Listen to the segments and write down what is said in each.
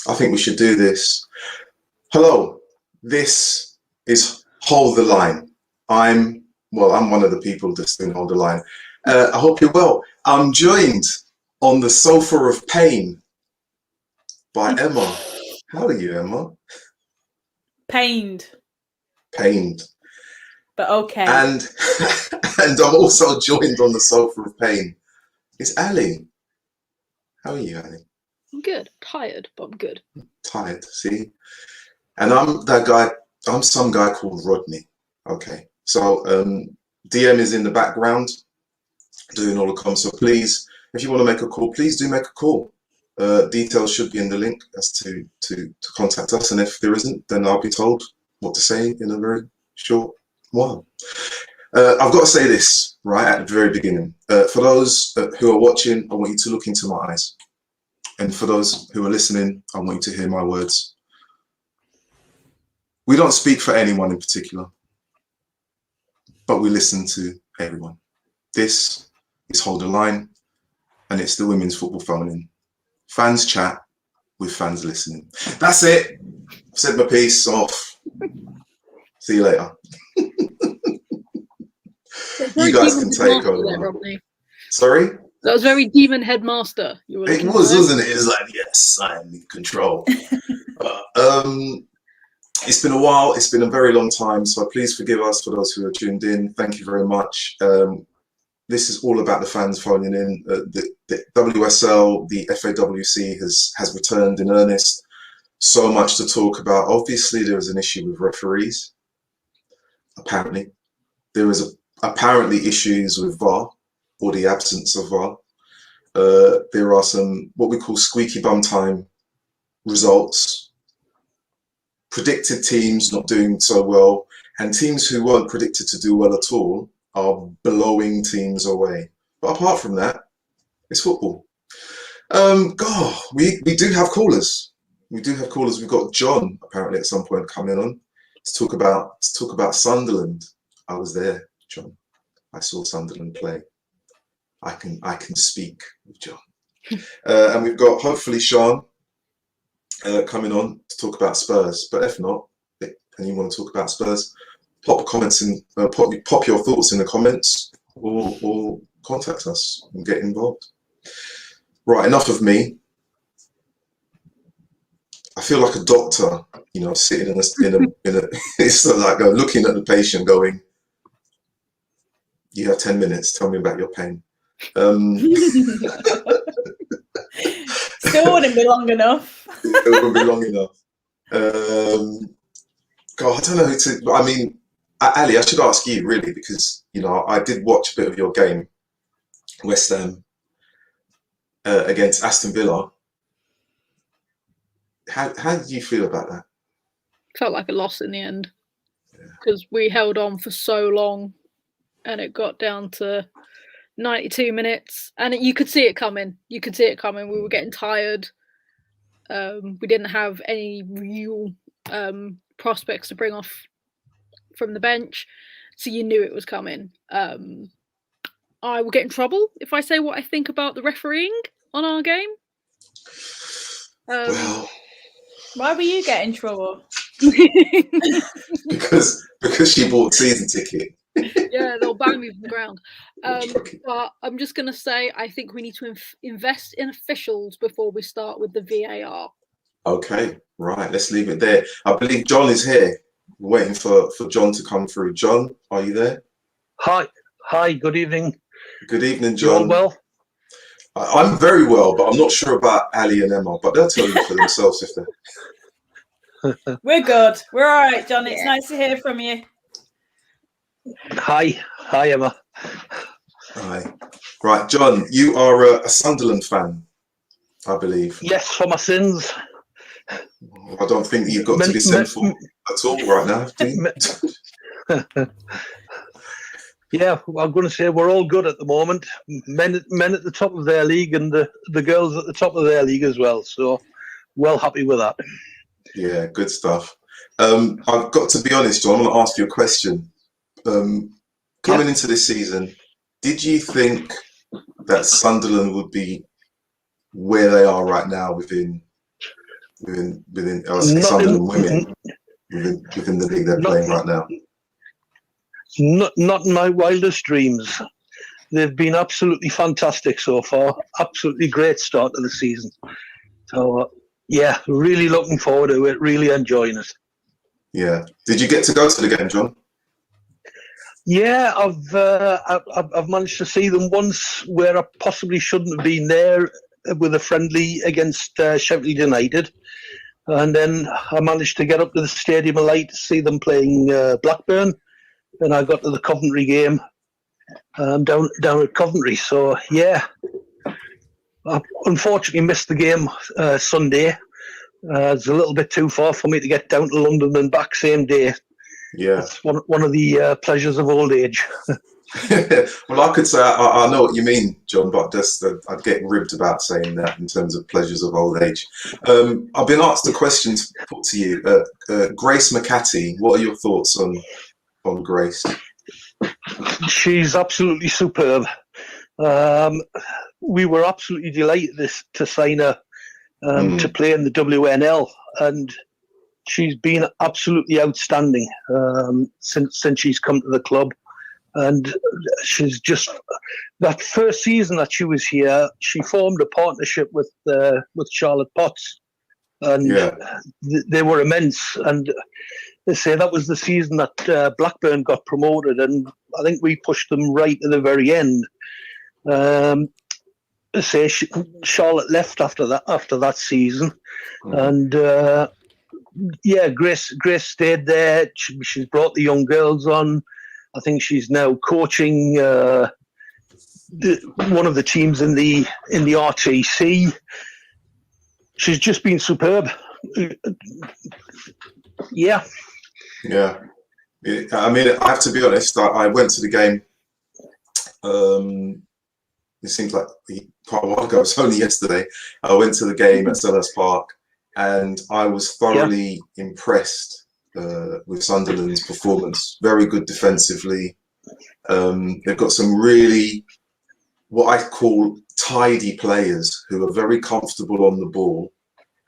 I think we should do this. Hello, this is Hold the Line. I'm one of the people that's doing Hold the Line. I hope you're well. I'm joined on the sofa of pain by Emma. How are you, Emma? Pained, Pained. but okay. And and I'm also joined on the sofa of pain. It's Ali. How are you, Ali? I'm good. Tired, but I'm good. Tired, see? And I'm that guy, I'm some guy called Rodney. Okay. So DM is in the background doing all the comms. So please, if you want to make a call, please do make a call. Details should be in the link as to contact us. And if there isn't, then I'll be told what to say in a very short while. I've got to say this right at the very beginning. For those who are watching, I want you to look into my eyes. And for those who are listening, I want you to hear my words. We don't speak for anyone in particular, but we listen to everyone. This is Hold the Line, and it's the women's football phone-in. Fans chat with fans listening. That's it. I've said my piece. Off. See you later. You guys can take over. Sorry? That was very Demon Headmaster. It was, wasn't it? It was like, yes, I am in control. It's been a while. It's been a very long time. So please forgive us for those who are tuned in. Thank you very much. This is all about the fans phoning in. The WSL, the FAWC has returned in earnest. So much to talk about. Obviously, there is an issue with referees. Apparently, there is apparently issues with VAR, or the absence of VAR. There are some what we call squeaky bum time results. Predicted teams not doing so well, and teams who weren't predicted to do well at all are blowing teams away. But apart from that, it's football. God, we do have callers. We do have callers. We've got John apparently at some point coming on to talk about Sunderland. I was there, John. I saw Sunderland play. I can speak with John. And we've got hopefully Sean coming on to talk about Spurs. But if not, and you want to talk about Spurs, pop comments in, pop your thoughts in the comments, or contact us and get involved. Right, enough of me. I feel like a doctor, sitting in a it's like looking at the patient, going, "You have 10 minutes. Tell me about your pain." Still wouldn't be long enough. It wouldn't be long enough. God, I don't know who to. I mean, Ali, I should ask you really, because I did watch a bit of your game, West Ham against Aston Villa. How did you feel about that? Felt like a loss in the end because we held on for so long, and it got down to 92 minutes, and you could see it coming. We were getting tired. We didn't have any real prospects to bring off from the bench, so you knew it was coming. I will get in trouble if I say what I think about the refereeing on our game. Well, why were you getting in trouble? because she bought season ticket. Yeah, they'll bang me from the ground. But I'm just going to say I think we need to invest in officials before we start with the VAR. Okay, right. Let's leave it there. I believe John is here. We're waiting for John to come through. John, are you there? Hi. Good evening. Good evening, John. You all well? I'm very well, but I'm not sure about Ali and Emma. But they'll tell you for themselves if they're. We're good. We're all right, John. It's nice to hear from you. Hi, Emma. Hi. Right, John, you are a Sunderland fan, I believe. Yes, for my sins. I don't think you've got to be sinful at all right now, do you? Yeah, I'm going to say we're all good at the moment. Men at the top of their league, and the girls at the top of their league as well. So, well happy with that. Yeah, good stuff. I've got to be honest, John. I want to ask you a question. Coming into this season, did you think that Sunderland would be where they are right now within within I say Not Sunderland in, women within the league they're not, playing right now? not in my wildest dreams. They've been absolutely fantastic so far. Absolutely great start to the season. So, yeah, really looking forward to it. Really enjoying it. Yeah. Did you get to go to the game, John? Yeah, I've managed to see them once where I possibly shouldn't have been there with a friendly against Sheffield United. And then I managed to get up to the Stadium of Light to see them playing Blackburn. And I got to the Coventry game down at Coventry. So, yeah, I unfortunately missed the game Sunday. It's a little bit too far for me to get down to London and back same day. Yeah. It's one of the pleasures of old age. Well, I could say I know what you mean, John, but just I'd get ribbed about saying that in terms of pleasures of old age. I've been asked a question to put to you. Grace McCatty, what are your thoughts on Grace? She's absolutely superb. We were absolutely delighted to sign her to play in the WNL, and she's been absolutely outstanding since she's come to the club. And she's just, that first season that she was here, she formed a partnership with Charlotte Potts, and they were immense. And they say that was the season that Blackburn got promoted, and I think we pushed them right to the very end. They say Charlotte left after that season, and yeah, Grace stayed there. She's brought the young girls on. I think she's now coaching one of the teams in the RTC. She's just been superb. Yeah. Yeah. I mean, I have to be honest. I went to the game. It seems like quite a while ago. It was only yesterday. I went to the game at Selhurst Park, and I was thoroughly impressed with Sunderland's performance. Very good defensively. They've got some really, what I call tidy players who are very comfortable on the ball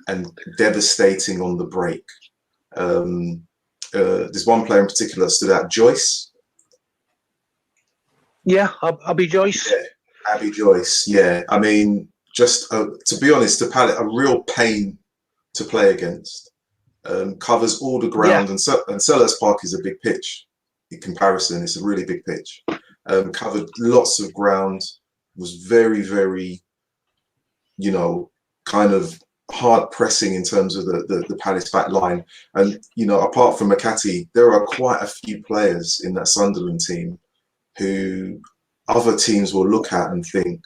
and devastating on the break. There's one player in particular that stood out, Joyce. Yeah, Abby Joyce. Yeah, Abby Joyce, yeah. I mean, just to be honest, to Pallet, a real pain to play against. Covers all the ground, and Selhurst Park is a big pitch. In comparison, it's a really big pitch. Covered lots of ground, was very, very, kind of hard pressing in terms of the Palace back line. And, apart from McCatty, there are quite a few players in that Sunderland team who other teams will look at and think,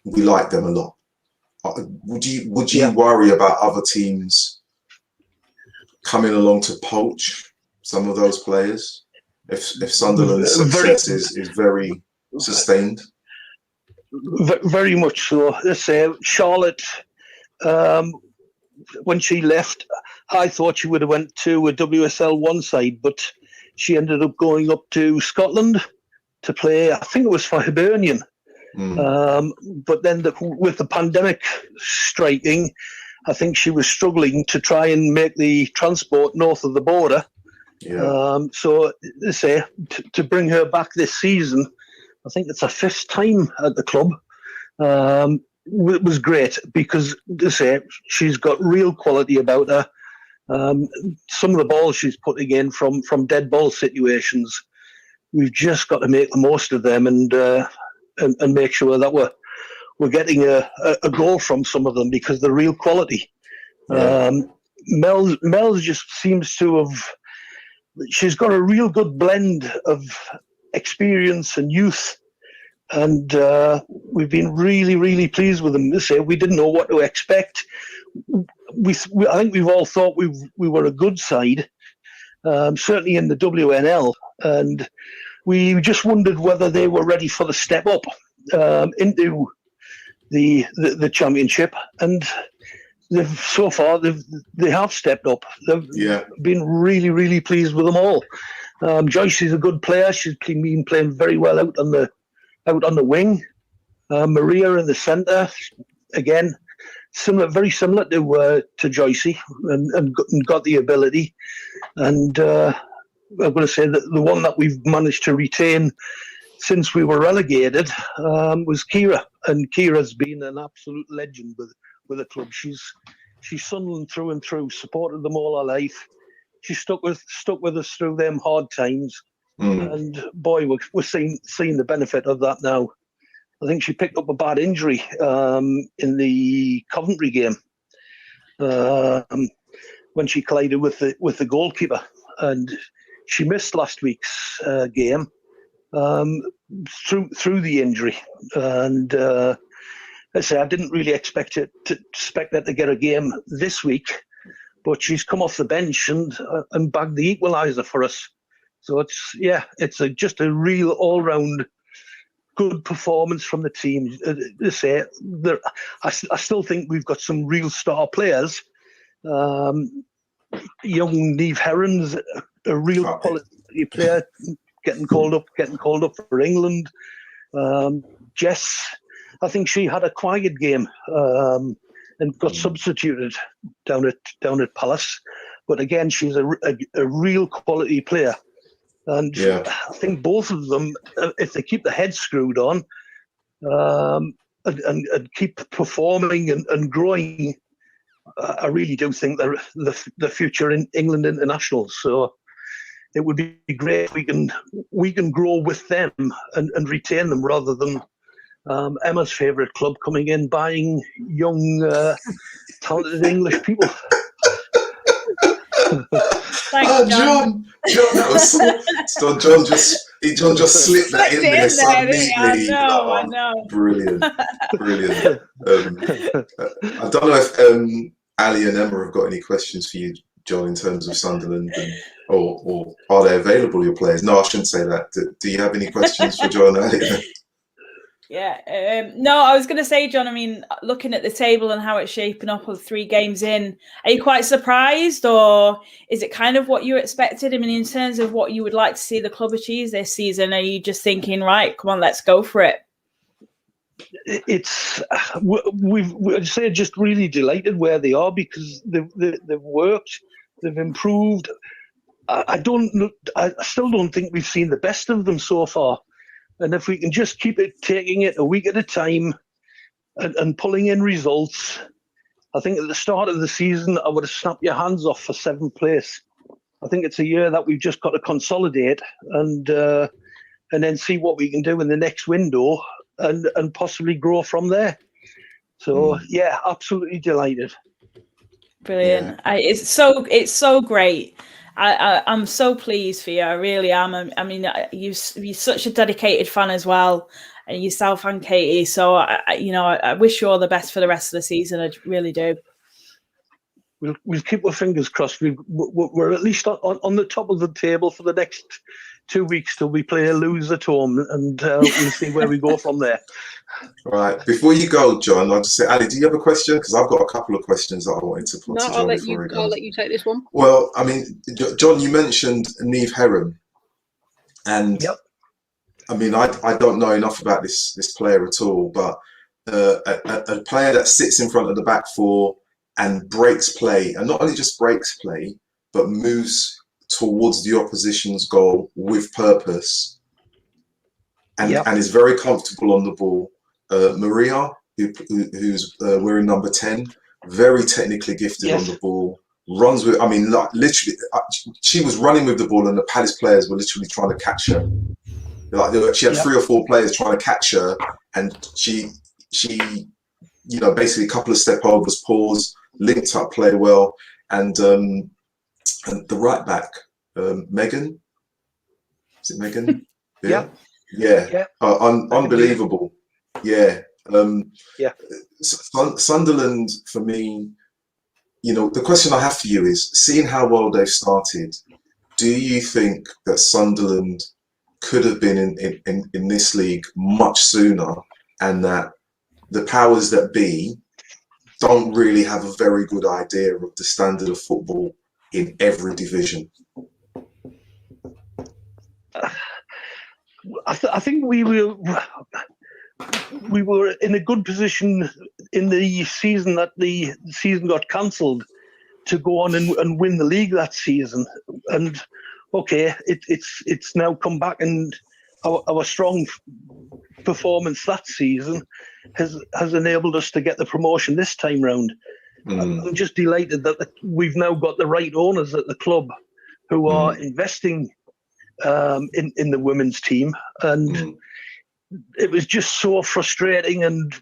we like them a lot. Would you worry about other teams coming along to poach some of those players if Sunderland's success is very sustained? Very much so. Let's say Charlotte, when she left, I thought she would have went to a WSL 1 side, but she ended up going up to Scotland to play, I think it was for Hibernian. But then with the pandemic striking, I think she was struggling to try and make the transport north of the border. So, let's say, to bring her back this season, I think it's her 5th time at the club. It was great because, let's say, she's got real quality about her. Some of the balls she's putting in from dead ball situations, we've just got to make the most of them and make sure that we're getting a goal from some of them because they're real quality. Mel just seems to have, she's got a real good blend of experience and youth, and we've been really, really pleased with them. We didn't know what to expect. I think we've all thought we were a good side, certainly in the WNL, and we just wondered whether they were ready for the step up into the championship, and so far they have stepped up. They've been really, really pleased with them all. Joyce is a good player. She's been playing very well out on the wing. Maria in the centre, again, similar, very similar to Joycey, and got the ability. And I'm going to say that the one that we've managed to retain since we were relegated was Kira, and Kira's been an absolute legend with the club. She's Sunderland through and through, supported them all her life. She stuck with us through them hard times, and boy, we're seeing the benefit of that now. I think she picked up a bad injury in the Coventry game when she collided with the goalkeeper, and she missed last week's game through the injury. And I say I didn't really expect her to get a game this week, but she's come off the bench and bagged the equaliser for us. So it's just a real all-round good performance from the team. I still think we've got some real star players. Young Niamh Herron's a real quality player, getting called up for England. Jess, I think she had a quiet game and got substituted down at Palace, but again, she's a real quality player. And I think both of them, if they keep the head screwed on and keep performing and growing, I really do think they're the future in England internationals. So it would be great if we can grow with them and retain them, rather than Emma's favourite club coming in buying young, talented English people. Thanks, John, that was so. John just slipped that in there so neatly. I know. Brilliant. I don't know if Ali and Emma have got any questions for you, John, in terms of Sunderland, or are they available, your players? No, I shouldn't say that. Do you have any questions for John and Ali? Yeah. No, I was going to say, John, I mean, looking at the table and how it's shaping up with 3 games in, are you quite surprised, or is it kind of what you expected? I mean, in terms of what you would like to see the club achieve this season, are you just thinking, right, come on, let's go for it? I'd say just really delighted where they are, because they've worked, they've improved. I still don't think we've seen the best of them so far. And if we can just keep taking it a week at a time and pulling in results, I think at the start of the season, I would have snapped your hands off for 7th place. I think it's a year that we've just got to consolidate and then see what we can do in the next window and possibly grow from there. So, yeah, absolutely delighted. Brilliant. Yeah. It's so great. I'm so pleased for you. I really am. I mean, you're such a dedicated fan as well, and yourself and Katie. So, I wish you all the best for the rest of the season. I really do. We'll keep our fingers crossed. We're at least on the top of the table for the next 2 weeks till we play Lose at home, and we'll see where we go from there. Right. Before you go, John, I'll just say, Ali, do you have a question? Because I've got a couple of questions that I wanted to put to John before he goes. I'll let you take this one. Well, I mean, John, you mentioned Niamh Herron, and yep. I mean, I don't know enough about this player at all, but a player that sits in front of the back four and breaks play, and not only just breaks play, but moves towards the opposition's goal with purpose, and is very comfortable on the ball. Maria, who's wearing number 10, very technically gifted on the ball, runs with, I mean, literally, she was running with the ball and the Palace players were literally trying to catch her. She had 3 or 4 players trying to catch her, and she basically a couple of step overs, pause, linked up play well, and the right back, Megan, is it Megan? Yeah. Unbelievable. Yeah. Sunderland, for me, the question I have for you is, seeing how well they've started, do you think that Sunderland could have been in this league much sooner, and that the powers that be don't really have a very good idea of the standard of football in every division? I think we were in a good position in the season that the season got cancelled, to go on and win the league that season. And okay, it's now come back, and our strong performance that season has enabled us to get the promotion this time round. I'm just delighted that we've now got the right owners at the club who are investing in the women's team, and it was just so frustrating and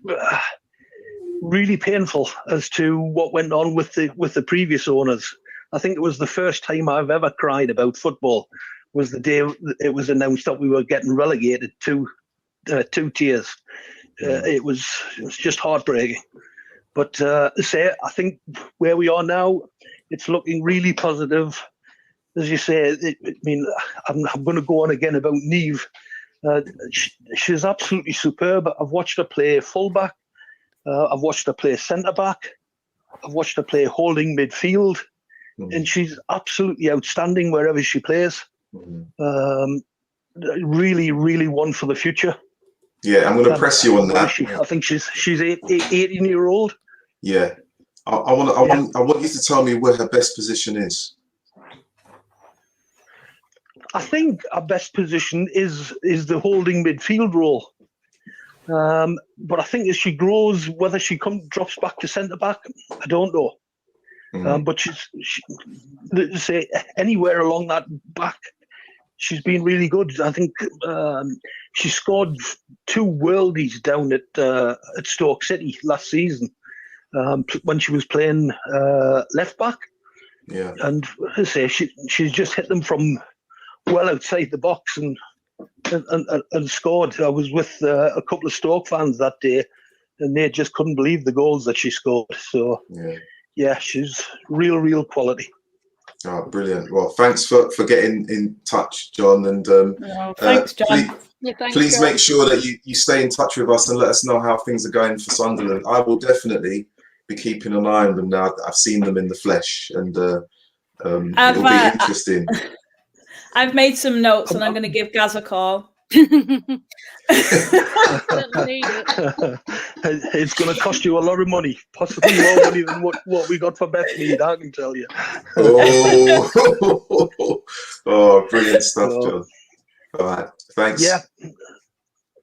really painful as to what went on with the previous owners. I think it was the first time I've ever cried about football was the day it was announced that we were getting relegated to 2 tiers. It was just heartbreaking. But say, I think where we are now, it's looking really positive. As you say, I'm going to go on again about Niamh. She's absolutely superb. I've watched her play fullback. I've watched her play centre back. I've watched her play holding midfield, and she's absolutely outstanding wherever she plays. Really, really one for the future. Yeah, I'm going to press you on that. I think she's 18-year-old. Yeah, I want you to tell me where her best position is. I think our best position is the holding midfield role. But I think as she grows, whether she drops back to centre back, I don't know. But let's say anywhere along that back, she's been really good. I think she scored 2 worldies down at Stoke City last season when she was playing left back. Yeah, and I say she's just hit them from well outside the box and scored. I was with a couple of Stoke fans that day, and they just couldn't believe the goals that she scored. So yeah, she's real quality. Oh, brilliant. Well, thanks for getting in touch, John. And thanks, John. Please make sure that you stay in touch with us and let us know how things are going for Sunderland. I will definitely be keeping an eye on them now that I've seen them in the flesh, and it'll be interesting. I've made some notes, and I'm going to give Gaz a call. It's going to cost you a lot of money, possibly more money than what we got for Bethmead, I can tell you. Oh, brilliant stuff, John. All right, thanks. Yeah,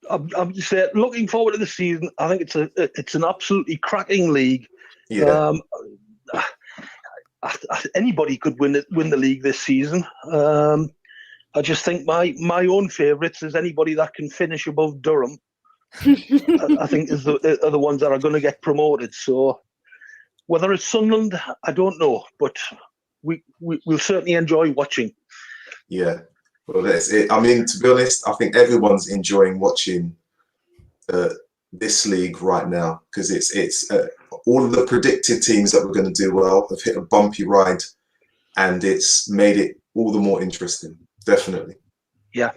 I'm just looking forward to the season. I think it's an absolutely cracking league. Yeah. Anybody could win the league this season. I just think my own favourites is anybody that can finish above Durham. I think are the ones that are going to get promoted. So whether it's Sunderland, I don't know, but we'll certainly enjoy watching. Yeah, well, that's it. I mean, to be honest, I think everyone's enjoying watching this league right now, because it's all of the predicted teams that were going to do well have hit a bumpy ride, and it's made it all the more interesting. Definitely. Yeah.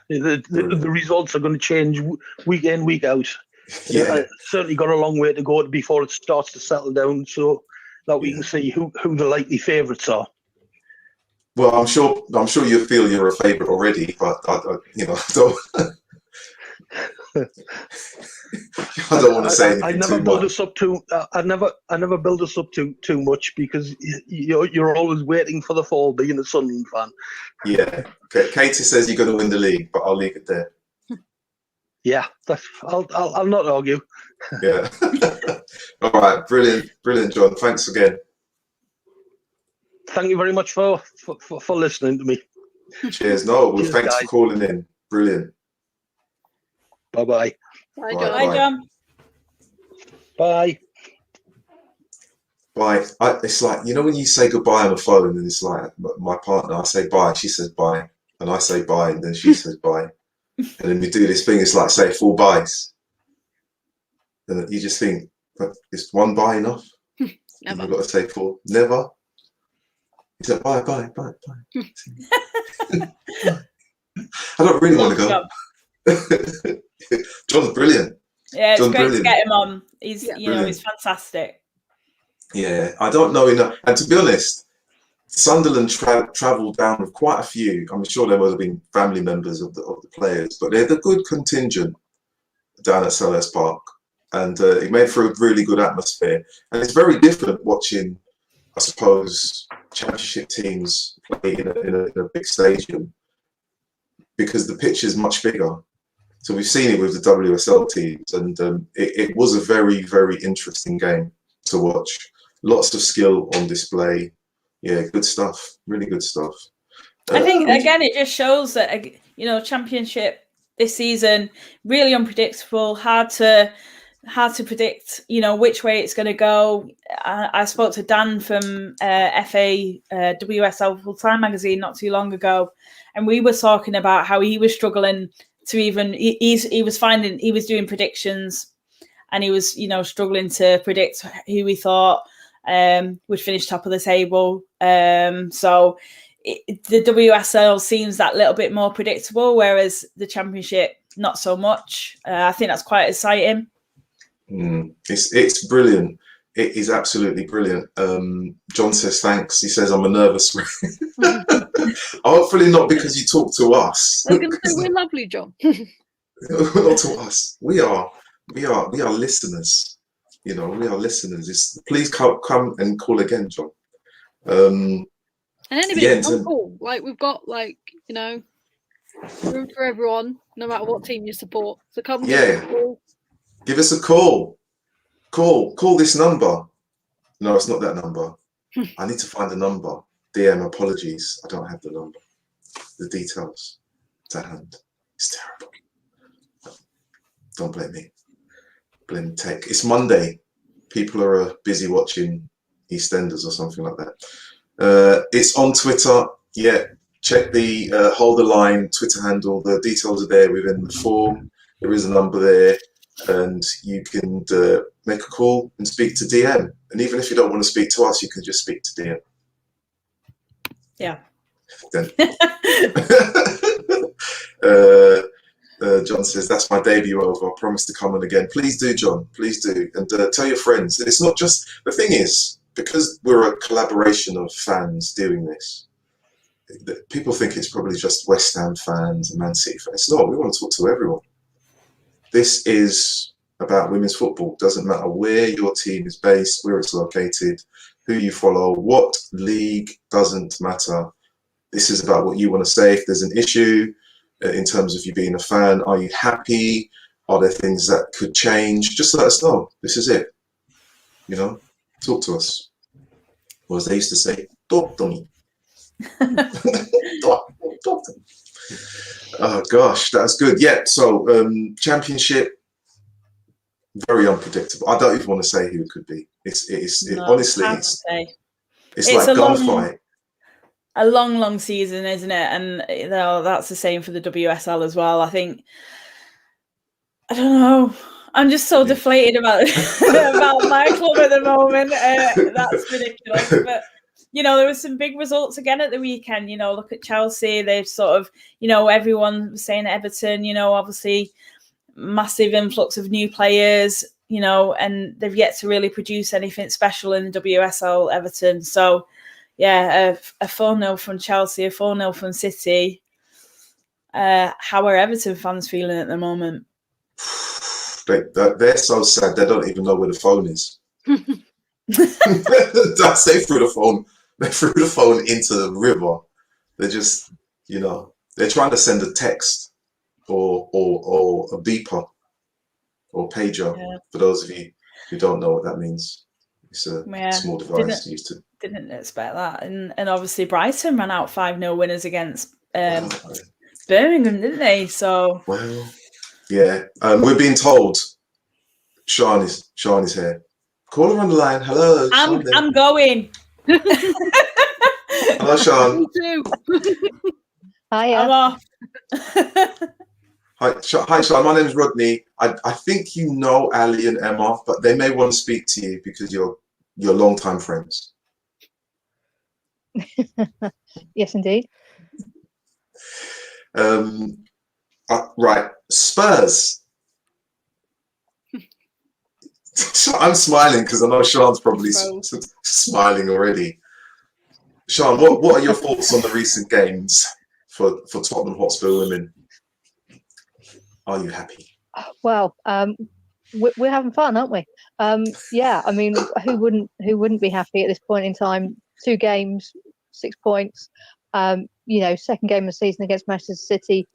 The results are going to change week in, week out. Yeah. Certainly got a long way to go before it starts to settle down, so that we can see who the likely favourites are. Well, I'm sure you feel you're a favourite already, but I don't. I don't want to say anything. I never build us up too. I never build us up too much, because you're always waiting for the fall, being a Sunderland fan. Yeah. Okay. Katie says you're going to win the league, but I'll leave it there. Yeah, I'll not argue. Yeah. All right. Brilliant, John. Thanks again. Thank you very much for listening to me. Cheers. No, well, thanks for calling in. Brilliant. Bye-bye. Bye, John. Bye, John. Bye. Bye. It's like, when you say goodbye on the phone, and it's like my partner, I say bye, she says bye, and I say bye, and then she says bye. And then we do this thing, it's like, say 4 byes. And you just think, is 1 bye enough? Never. You've got to say 4. Never. He said bye. I don't really want to go. John's brilliant. Yeah, it's great to get him on. He's he's fantastic. Yeah, I don't know enough. And to be honest, Sunderland travelled down with quite a few. I'm sure there would have been family members of the players, but they had a good contingent down at Selhurst Park. and it made for a really good atmosphere. And it's very different watching, I suppose, championship teams play in a big stadium, because the pitch is much bigger. So we've seen it with the WSL teams, and it was a very, very interesting game to watch. Lots of skill on display. Yeah, good stuff. Really good stuff. I think, again, it just shows that, you know, championship this season, really unpredictable, hard to predict, you know, which way it's going to go. I spoke to Dan from FA WSL Full Time magazine not too long ago, and we were talking about how he was struggling to even, he was finding, he was doing predictions, and he was, you know, struggling to predict who he thought would finish top of the table. So the WSL seems that little bit more predictable, whereas the championship, not so much. I think that's quite exciting. It's brilliant. It is absolutely brilliant. John says thanks. He says I'm a nervous wreck. Hopefully not because you talk to us. I was going to say, we're lovely, John. Not to us. We are listeners. You know, we are listeners. Please come and call again, John. And anybody can call. Like, we've got, like, you know, room for everyone, no matter what team you support. So come, give us a call. Call this number. No, it's not that number. I need to find the number. DM, apologies. I don't have the number. The details to hand. It's terrible. Don't blame me. Blame tech. It's Monday. People are busy watching EastEnders or something like that. It's on Twitter. Yeah, check the Hold the Line Twitter handle. The details are there within the form. There is a number there, and you can make a call and speak to DM. And even if you don't want to speak to us, you can just speak to DM. Yeah. Then. John says, that's my debut over. I promise to come on again. Please do, John. Please do. And tell your friends. It's not just, the thing is, because we're a collaboration of fans doing this, people think it's probably just West Ham fans and Man City fans. It's not. We want to talk to everyone. This is about women's football. Doesn't matter where your team is based, where it's located, who you follow, what league, doesn't matter. This is about what you want to say. If there's an issue in terms of you being a fan, are you happy? Are there things that could change? Just let us know. This is it. You know, talk to us. Or as they used to say, talk to me. talk to me. Oh gosh, that's good. Yeah, so championship, very unpredictable. I don't even want to say who it could be. Honestly, it's like a gunfight. A long season, isn't it? And you know, that's the same for the WSL as well. I think, I don't know. I'm just so deflated about about my club at the moment. That's ridiculous. But you know, there were some big results again at the weekend. You know, look at Chelsea. They've sort of, you know, everyone was saying Everton. You know, obviously massive influx of new players. You know, and they've yet to really produce anything special in the WSL. Everton. So. Yeah, a 4-0 from Chelsea, a 4-0 from City. How are Everton fans feeling at the moment? They're so sad. They don't even know where the phone is. They threw the phone. They threw the phone into the river. They're just, you know, they're trying to send a text or a beeper or pager. Yeah. For those of you who don't know what that means, it's a small device used to. Didn't expect that, and obviously Brighton ran out 5-0 winners against Birmingham, didn't they? So yeah, we're being told Sean is here. Call her on the line. Hello, I'm going. Hello, Sean. Me too. Hiya. I'm off. Hi, Sean. My name's Rodney. I think you know Ali and Emma, but they may want to speak to you because you're long-time friends. Yes, indeed. Right, Spurs. I'm smiling because I know Sean's probably smiling already. Sean, what are your thoughts on the recent games for Tottenham Hotspur women? Are you happy? Well, we're having fun, aren't we? Yeah, I mean, who wouldn't be happy at this point in time? 2 games, 6 points. Second game of the season against Manchester City.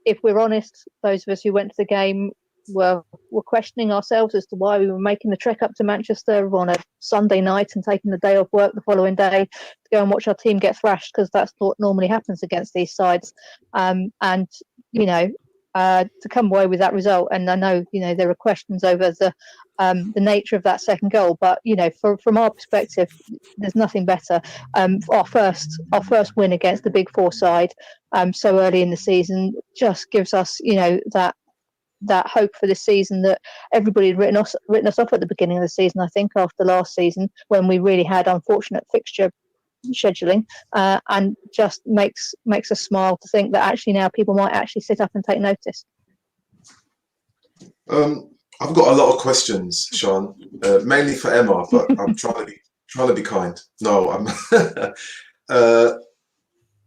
If we're honest, those of us who went to the game were questioning ourselves as to why we were making the trek up to Manchester on a Sunday night and taking the day off work the following day to go and watch our team get thrashed, because that's what normally happens against these sides. To come away with that result, and I know there are questions over the nature of that second goal, but from our perspective, there's nothing better. Our first win against the Big Four side so early in the season just gives us that hope for this season that everybody had written us off at the beginning of the season. I think after last season, when we really had unfortunate fixture scheduling, and just makes us smile to think that actually now people might actually sit up and take notice. I've got a lot of questions, Sean, mainly for Emma, but I'm trying to be kind. No,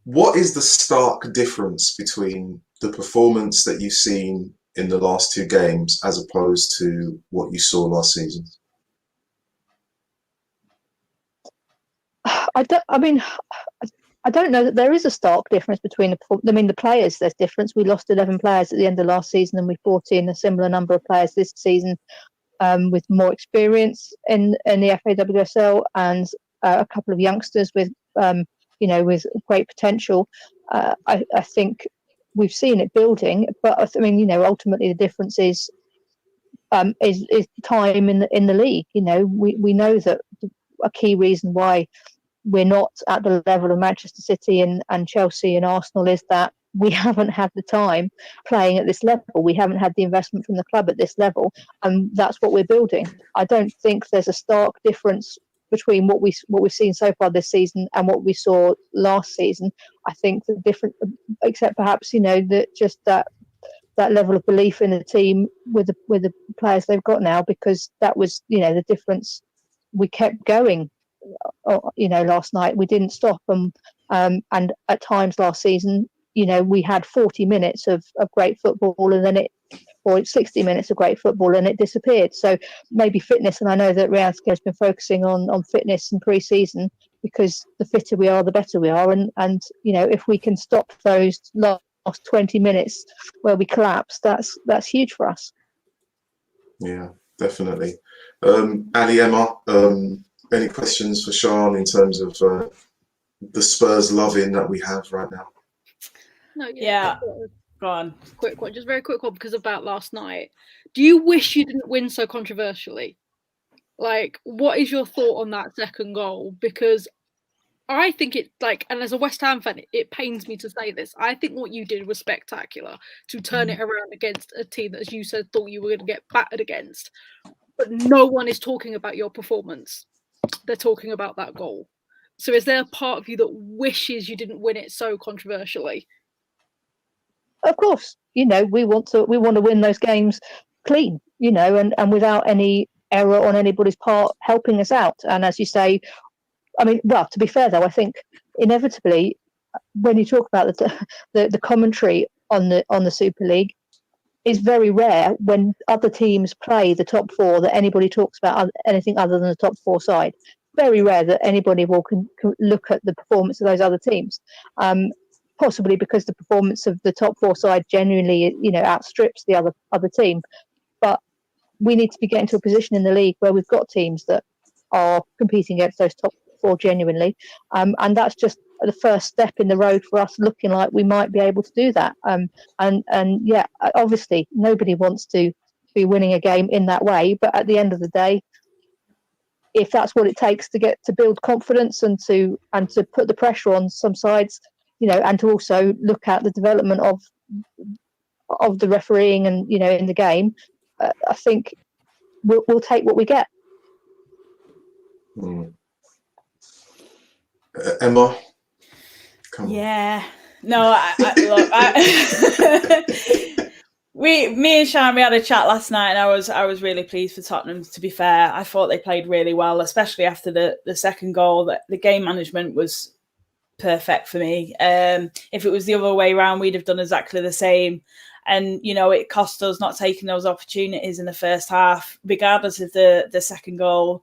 what is the stark difference between the performance that you've seen in the last 2 games as opposed to what you saw last season? I don't know that there is a stark difference between the players. There's difference. We lost 11 players at the end of last season, and we brought in a similar number of players this season with more experience in the FAWSL, and a couple of youngsters with great potential. I think we've seen it building, but ultimately the difference is time in the league. We know that a key reason why we're not at the level of Manchester City and Chelsea and Arsenal is that we haven't had the time playing at this level. We haven't had the investment from the club at this level, and that's what we're building. I don't think there's a stark difference between what we've seen so far this season and what we saw last season. I think the different, except perhaps that level of belief in the team with the players they've got now, because that was the difference. We kept going. Last night we didn't stop, and at times last season, we had 40 minutes of great football, and then 60 minutes of great football, and it disappeared. So maybe fitness, and I know that Rianska has been focusing on fitness in pre-season, because the fitter we are, the better we are, and if we can stop those last 20 minutes where we collapse, that's huge for us. Yeah, definitely. Ali, Emma, any questions for Sean in terms of the Spurs loving that we have right now? No, yeah. Go on. Quick one, just very quick one, because about last night. Do you wish you didn't win so controversially? Like, what is your thought on that second goal? Because I think and as a West Ham fan, it pains me to say this, I think what you did was spectacular to turn it around against a team that, as you said, thought you were going to get battered against. But no one is talking about your performance. They're talking about that goal. So is there a part of you that wishes you didn't win it so controversially? Of course, we want to win those games clean, and without any error on anybody's part helping us out. And as you say, to be fair though, I think inevitably when you talk about the commentary on the Super League, is very rare when other teams play the top 4 that anybody talks about anything other than the top 4 side. Very rare that anybody will can look at the performance of those other teams. Possibly because the performance of the top 4 side genuinely, outstrips the other team. But we need to be getting to a position in the league where we've got teams that are competing against those top 4 genuinely, and that's just the first step in the road for us looking like we might be able to do that. Obviously nobody wants to be winning a game in that way, but at the end of the day, if that's what it takes to build confidence and to put the pressure on some sides, and to also look at the development of the refereeing and in the game, I think we'll take what we get. Emma, come on. Yeah. No, me and Sean, we had a chat last night, and I was really pleased for Tottenham. To be fair, I thought they played really well, especially after the second goal. That the game management was perfect for me. If it was the other way around, we'd have done exactly the same. And, you know, it cost us not taking those opportunities in the first half, regardless of the second goal.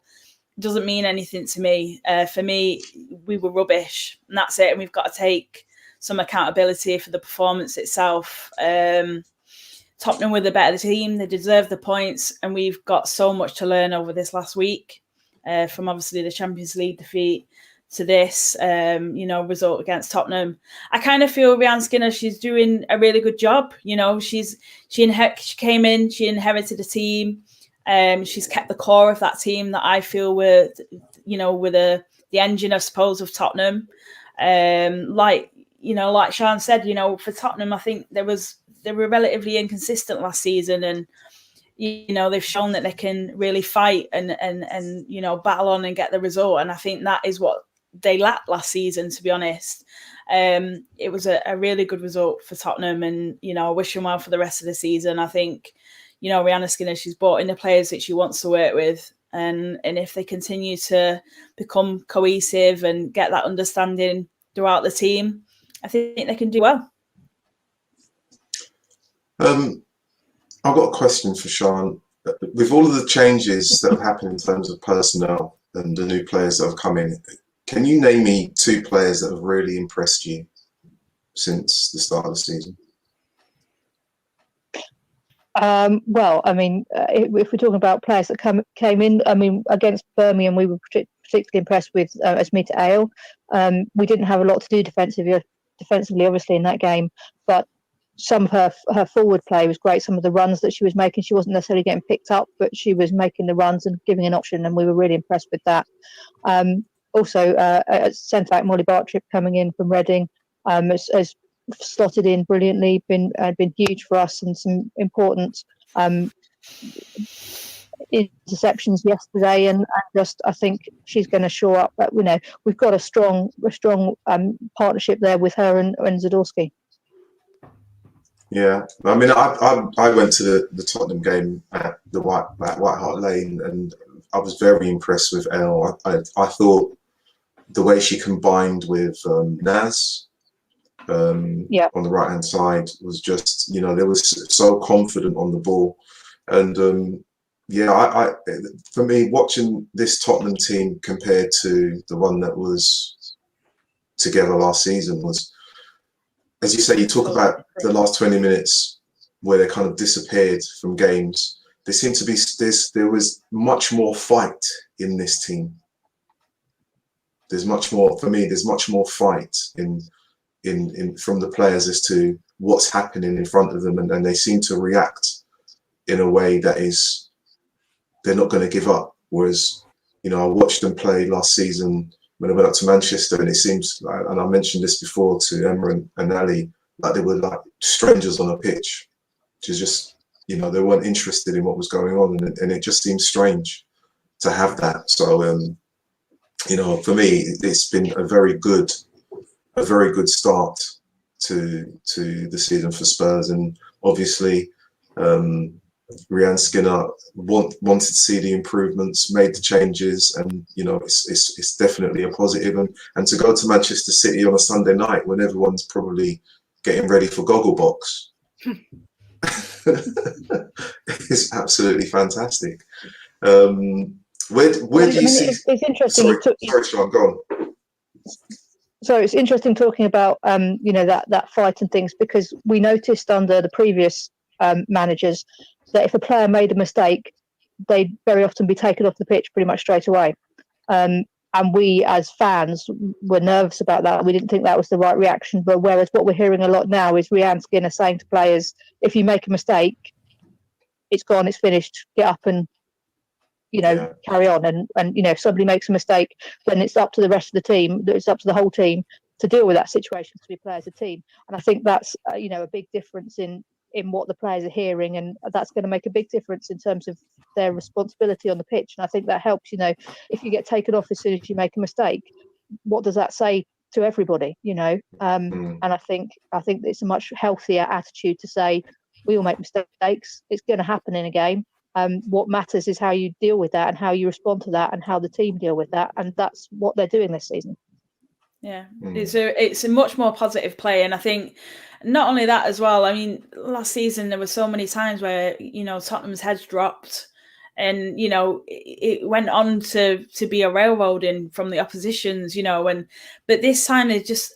It doesn't mean anything to me. For me, we were rubbish, and that's it. And we've got to take some accountability for the performance itself. Tottenham were the better team. They deserve the points, and we've got so much to learn over this last week, from obviously the Champions League defeat to this, result against Tottenham. I kind of feel Rhian Skinner, she's doing a really good job. You know, she came in, she inherited a team. She's kept the core of that team that I feel were the engine, I suppose, of Tottenham. Like Sean said, for Tottenham, I think they were relatively inconsistent last season, and they've shown that they can really fight and battle on and get the result. And I think that is what they lacked last season, to be honest. It was a really good result for Tottenham, and I wish them well for the rest of the season. I think Rhiannon Skinner, she's brought in the players that she wants to work with, and if they continue to become cohesive and get that understanding throughout the team, I think they can do well. I've got a question for Sean. With all of the changes that have happened in terms of personnel and the new players that have come in, can you name me 2 players that have really impressed you since the start of the season? Well, I mean, if we're talking about players that came in, I mean, against Birmingham, we were particularly impressed with Asmita Ale. We didn't have a lot to do defensively, obviously, in that game, but some of her forward play was great. Some of the runs that she was making, she wasn't necessarily getting picked up, but she was making the runs and giving an option, and we were really impressed with that. Also, at centre-back, Molly Bartrip coming in from Reading has slotted in brilliantly, been huge for us, and some important interceptions yesterday, and just I think she's going to shore up. But we've got a strong partnership there with her and Zadorsky. Yeah, I mean, I went to the Tottenham game at White Hart Lane, and I was very impressed with Elle. I thought the way she combined with Naz on the right hand side was just, they was so confident on the ball, and for me, watching this Tottenham team compared to the one that was together last season was, as you say, you talk about the last 20 minutes where they kind of disappeared from games. There seemed to be there was much more fight in this team. There's much more, for me, there's much more fight in from the players as to what's happening in front of them, and they seem to react in a way that is, they're not going to give up. Whereas, I watched them play last season when I went up to Manchester, and it seems, and I mentioned this before to Emma and Ali, like they were like strangers on a pitch, which is just, they weren't interested in what was going on, and it just seems strange to have that. So, for me, it's been a very good start to the season for Spurs, and obviously Rhian Skinner wanted to see the improvements, made the changes, and it's definitely a positive. And to go to Manchester City on a Sunday night when everyone's probably getting ready for Gogglebox is absolutely fantastic. Where do you see? It's interesting. Sorry, Sean, go on. So it's interesting talking about that fight and things, because we noticed under the previous managers that if a player made a mistake, they'd very often be taken off the pitch pretty much straight away. And we as fans were nervous about that. We didn't think that was the right reaction. But whereas what we're hearing a lot now is Rhian Skinner saying to players, if you make a mistake, it's gone, it's finished, get up and carry on. And if somebody makes a mistake, then it's up to the rest of the team, it's up to the whole team to deal with that situation, because we play as a team. And I think that's a big difference in what the players are hearing, and that's going to make a big difference in terms of their responsibility on the pitch. And I think that helps. If you get taken off as soon as you make a mistake, what does that say to everybody? And I think it's a much healthier attitude to say, we all make mistakes, it's going to happen in a game. What matters is how you deal with that and how you respond to that and how the team deal with that, and that's what they're doing this season. Yeah, it's a much more positive play, and I think Not only that as well, I mean, last season there were so many times where, Tottenham's heads dropped and, it went on to be a railroading from the oppositions, but this time it just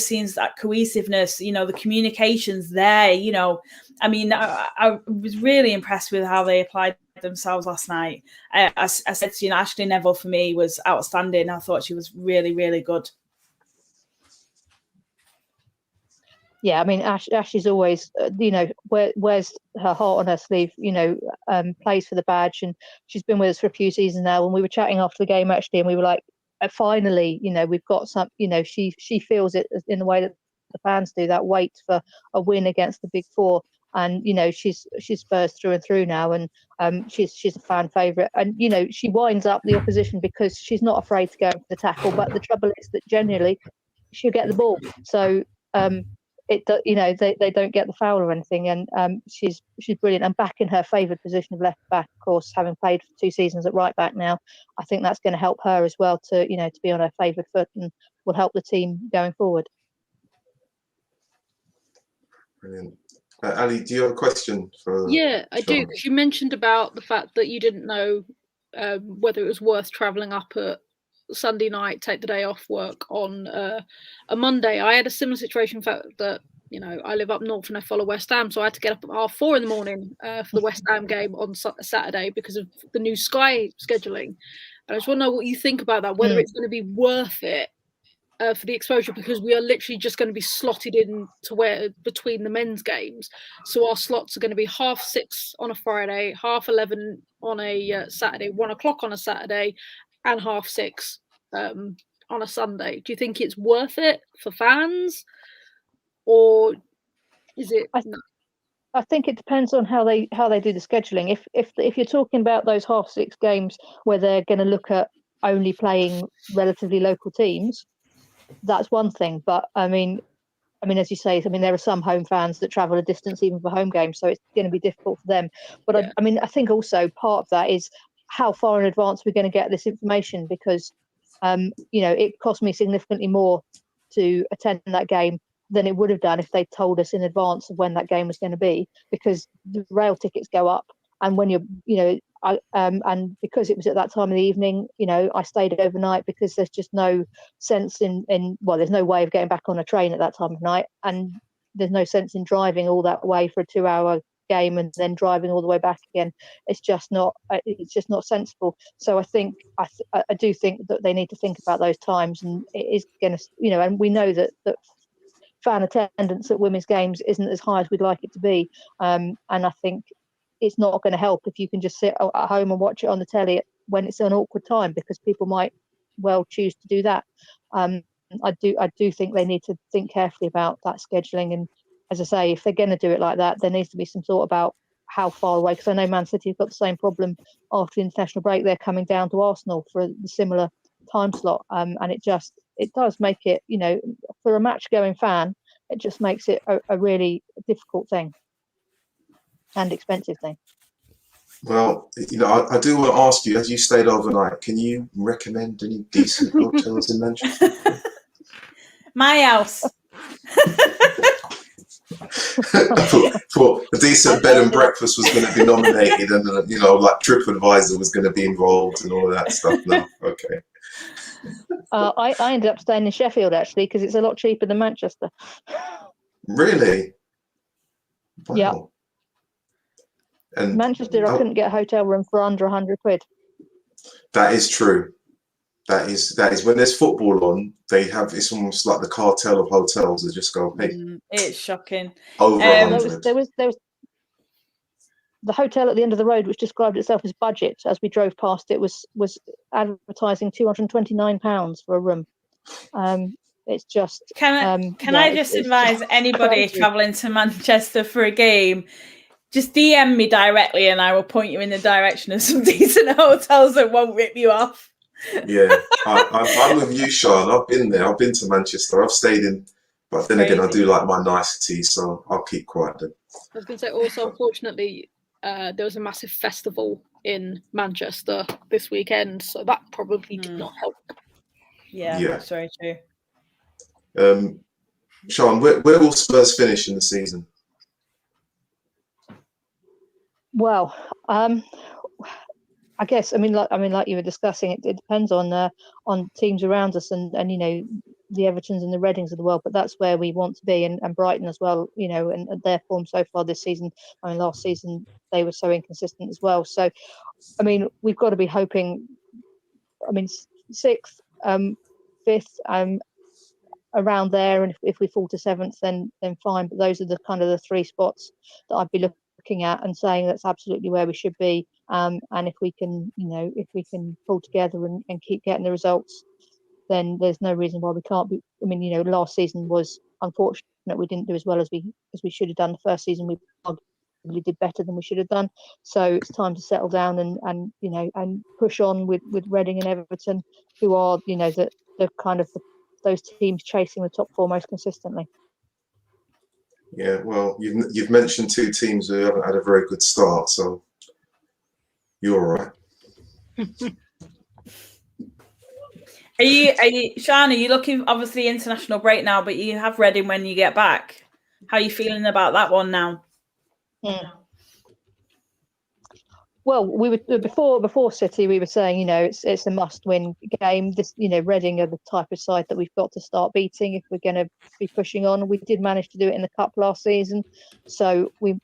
seems that cohesiveness, the communication's there, I mean, I was really impressed with how they applied themselves last night. I said to Ashley Neville for me was outstanding. I thought she was really, really good. Yeah, I mean, Ash is always, wears her heart on her sleeve, plays for the badge, and she's been with us for a few seasons now. And we were chatting after the game, actually, and we were like, finally, we've got some, she feels it in the way that the fans do, that wait for a win against the big four. And, she's Spurs through and through now, and she's a fan favourite. And, she winds up the opposition because she's not afraid to go for the tackle. But the trouble is that generally she'll get the ball. So, they don't get the foul or anything, and she's brilliant. And back in her favoured position of left back, of course, having played for 2 seasons at right back now, I think that's going to help her as well to be on her favoured foot, and will help the team going forward. Brilliant. Ali, do you have a question for? Yeah, I do, because you mentioned about the fact that you didn't know whether it was worth travelling up at Sunday night, take the day off work on a Monday. I had a similar situation, fact that I live up north and I follow West Ham, so I had to get up at 4:30 in the morning for the West Ham game on Saturday because of the new Sky scheduling. And I just want to know what you think about that, whether it's going to be worth it for the exposure, because we are literally just going to be slotted in to where between the men's games, so our slots are going to be 6:30 on a Friday, 11:30 on a Saturday, 1 o'clock on a Saturday, and 6:30 on a Sunday. Do you think it's worth it for fans, or is it? I think it depends on how they do the scheduling. If you're talking about those 6:30 games where they're going to look at only playing relatively local teams, that's one thing. But I mean, as you say, there are some home fans that travel a distance even for home games, so it's going to be difficult for them. But yeah. I think also part of that is how far in advance we're going to get this information, because it cost me significantly more to attend that game than it would have done if they told us in advance of when that game was going to be, because the rail tickets go up, and when you're and because it was at that time of the evening, I stayed overnight, because there's just no sense in there's no way of getting back on a train at that time of night, and there's no sense in driving all that way for a 2-hour game and then driving all the way back again. It's just not sensible. So I think I do think that they need to think about those times, and it is going to, and we know that fan attendance at women's games isn't as high as we'd like it to be, and I think it's not going to help if you can just sit at home and watch it on the telly when it's an awkward time, because people might well choose to do that. I do think they need to think carefully about that scheduling, and as I say, if they're going to do it like that, there needs to be some thought about how far away, because I know Man City have got the same problem after the international break. They're coming down to Arsenal for a similar time slot, and it does make it, for a match going fan, it just makes it a really difficult thing and expensive thing. Well, I do want to ask you, as you stayed overnight, can you recommend any decent hotels in Manchester? My house. for a decent bed and breakfast was going to be nominated, and like TripAdvisor was going to be involved and all of that stuff. No, okay. I ended up staying in Sheffield, actually, because it's a lot cheaper than Manchester. Really? Wow. Yeah. And Manchester, I couldn't get a hotel room for under £100. That is true. That is when there's football on, it's almost like the cartel of hotels that just go, hey. It's shocking. Over 100. There was the hotel at the end of the road, which described itself as budget. As we drove past, it was advertising £229 for a room. It's just. Can I just advise anybody travelling to Manchester for a game? Just DM me directly, and I will point you in the direction of some decent hotels that won't rip you off. Yeah, I'm with you, Sean. I've been there. I've been to Manchester. I've stayed in, but then again, I do like my niceties, so I'll keep quiet then. I was going to say, also, unfortunately, there was a massive festival in Manchester this weekend, so that probably did not help. Yeah, that's very true. Sean, where will Spurs finish in the season? Well, I guess like you were discussing, it depends on teams around us and the Evertons and the Readings of the world, but that's where we want to be, and Brighton as well, and their form so far this season. Last season they were so inconsistent as well. So, we've got to be hoping. Sixth, fifth, around there, and if we fall to seventh, then fine. But those are the kind of the three spots that I'd be looking at and saying that's absolutely where we should be. And if we can, pull together and keep getting the results, then there's no reason why we can't be. Last season was unfortunate. We didn't do as well as we should have done. The first season we arguably did better than we should have done. So it's time to settle down and push on with Reading and Everton, who are the kind of those teams chasing the top four most consistently. Yeah, well, you've mentioned two teams who haven't had a very good start, so you're all right. Are you, Sean, are you looking, obviously international break now, but you have Reading when you get back. How are you feeling about that one now? Well, we were before City. We were saying, it's a must-win game. This, Reading are the type of side that we've got to start beating if we're going to be pushing on. We did manage to do it in the cup last season, so we've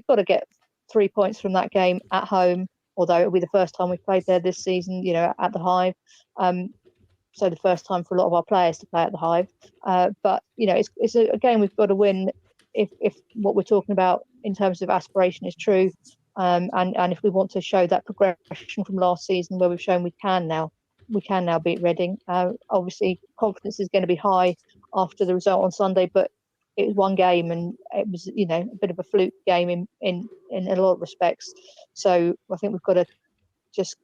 got to get 3 points from that game at home. Although it'll be the first time we've played there this season, at the Hive. So the first time for a lot of our players to play at the Hive. But it's a game we've got to win if what we're talking about in terms of aspiration is true. And if we want to show that progression from last season where we've shown we can now beat Reading. Obviously, confidence is going to be high after the result on Sunday, but it was one game and it was, a bit of a fluke game in a lot of respects. So I think we've got to just,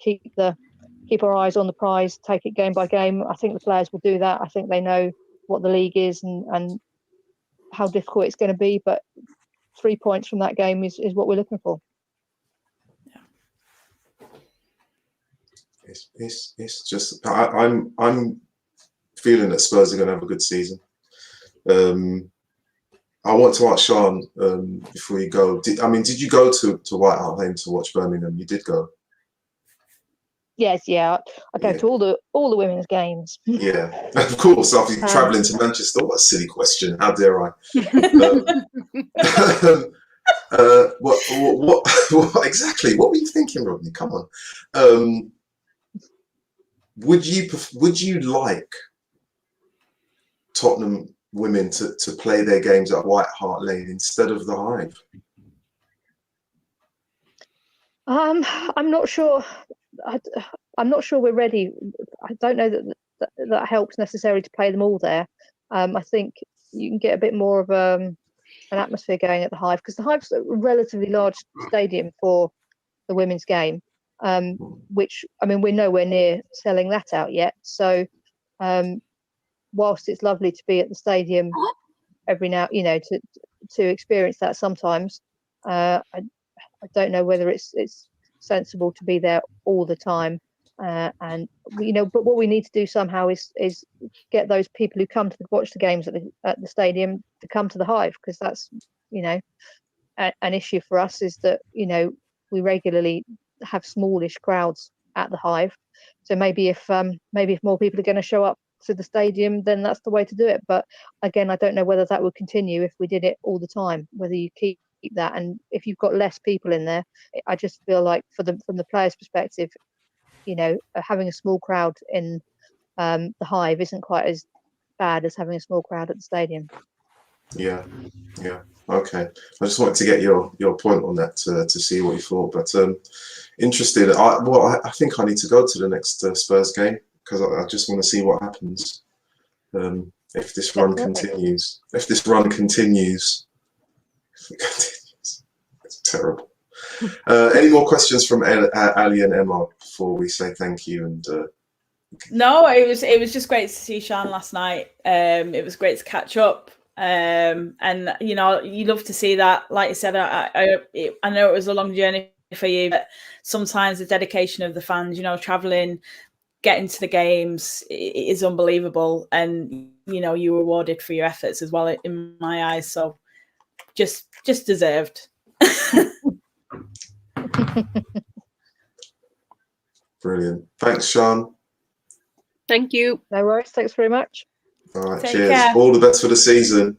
keep our eyes on the prize, take it game by game. I think the players will do that. I think they know what the league is and how difficult it's going to be, but 3 points from that game is what we're looking for. It's just I'm feeling that Spurs are going to have a good season. I want to ask Sean before you go. Did you go to White Hart Lane to watch Birmingham? You did go. Yes, yeah. I go to all the women's games. Yeah, of course. After travelling to Manchester, what a silly question! How dare I? What exactly? What were you thinking, Rodney? Come on. Would you like Tottenham women to play their games at White Hart Lane instead of the Hive? I'm not sure. I'm not sure we're ready. I don't know that helps necessarily to play them all there. I think you can get a bit more of an atmosphere going at the Hive, because the Hive's a relatively large stadium for the women's game, which we're nowhere near selling that out yet. So whilst it's lovely to be at the stadium every now, to experience that sometimes, I don't know whether it's sensible to be there all the time. But what we need to do somehow is get those people who come to watch the games at the stadium to come to the Hive, because that's an issue for us, is that we regularly have smallish crowds at the Hive. So maybe if more people are going to show up to the stadium, then that's the way to do it. But again, I don't know whether that would continue if we did it all the time, whether you keep that. And if you've got less people in there, I just feel like from the players' perspective, having a small crowd in the Hive isn't quite as bad as having a small crowd at the stadium. Yeah. Okay. I just wanted to get your point on that to see what you thought. But interested. I think I need to go to the next Spurs game, because I just want to see what happens if this run continues. It's terrible. Any more questions from Ali and Emma before we say thank you? And no, it was just great to see Sean last night. It was great to catch up. And you love to see that. Like you said, I know it was a long journey for you, but sometimes the dedication of the fans, traveling, getting to the games, it is unbelievable. And you were rewarded for your efforts as well in my eyes. So just deserved. Brilliant. Thanks, Sean. Thank you. No worries. Thanks very much. All right, Take cheers. care. All the best for the season.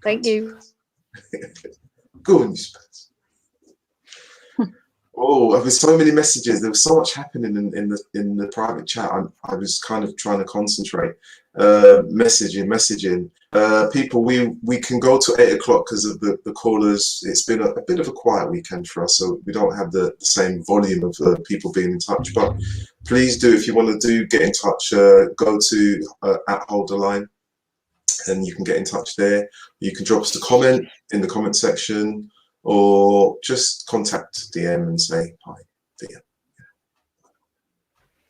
Thank you. Go on, you Spurs. Oh, there was so many messages. There was so much happening in the private chat. I was kind of trying to concentrate. Messaging. People, we can go to 8 o'clock because of the callers. It's been a bit of a quiet weekend for us, so we don't have the same volume of people being in touch. But please do, if you want to get in touch, go to @HolderLine, and you can get in touch there. You can drop us a comment in the comment section, or just contact DM and say hi, DM.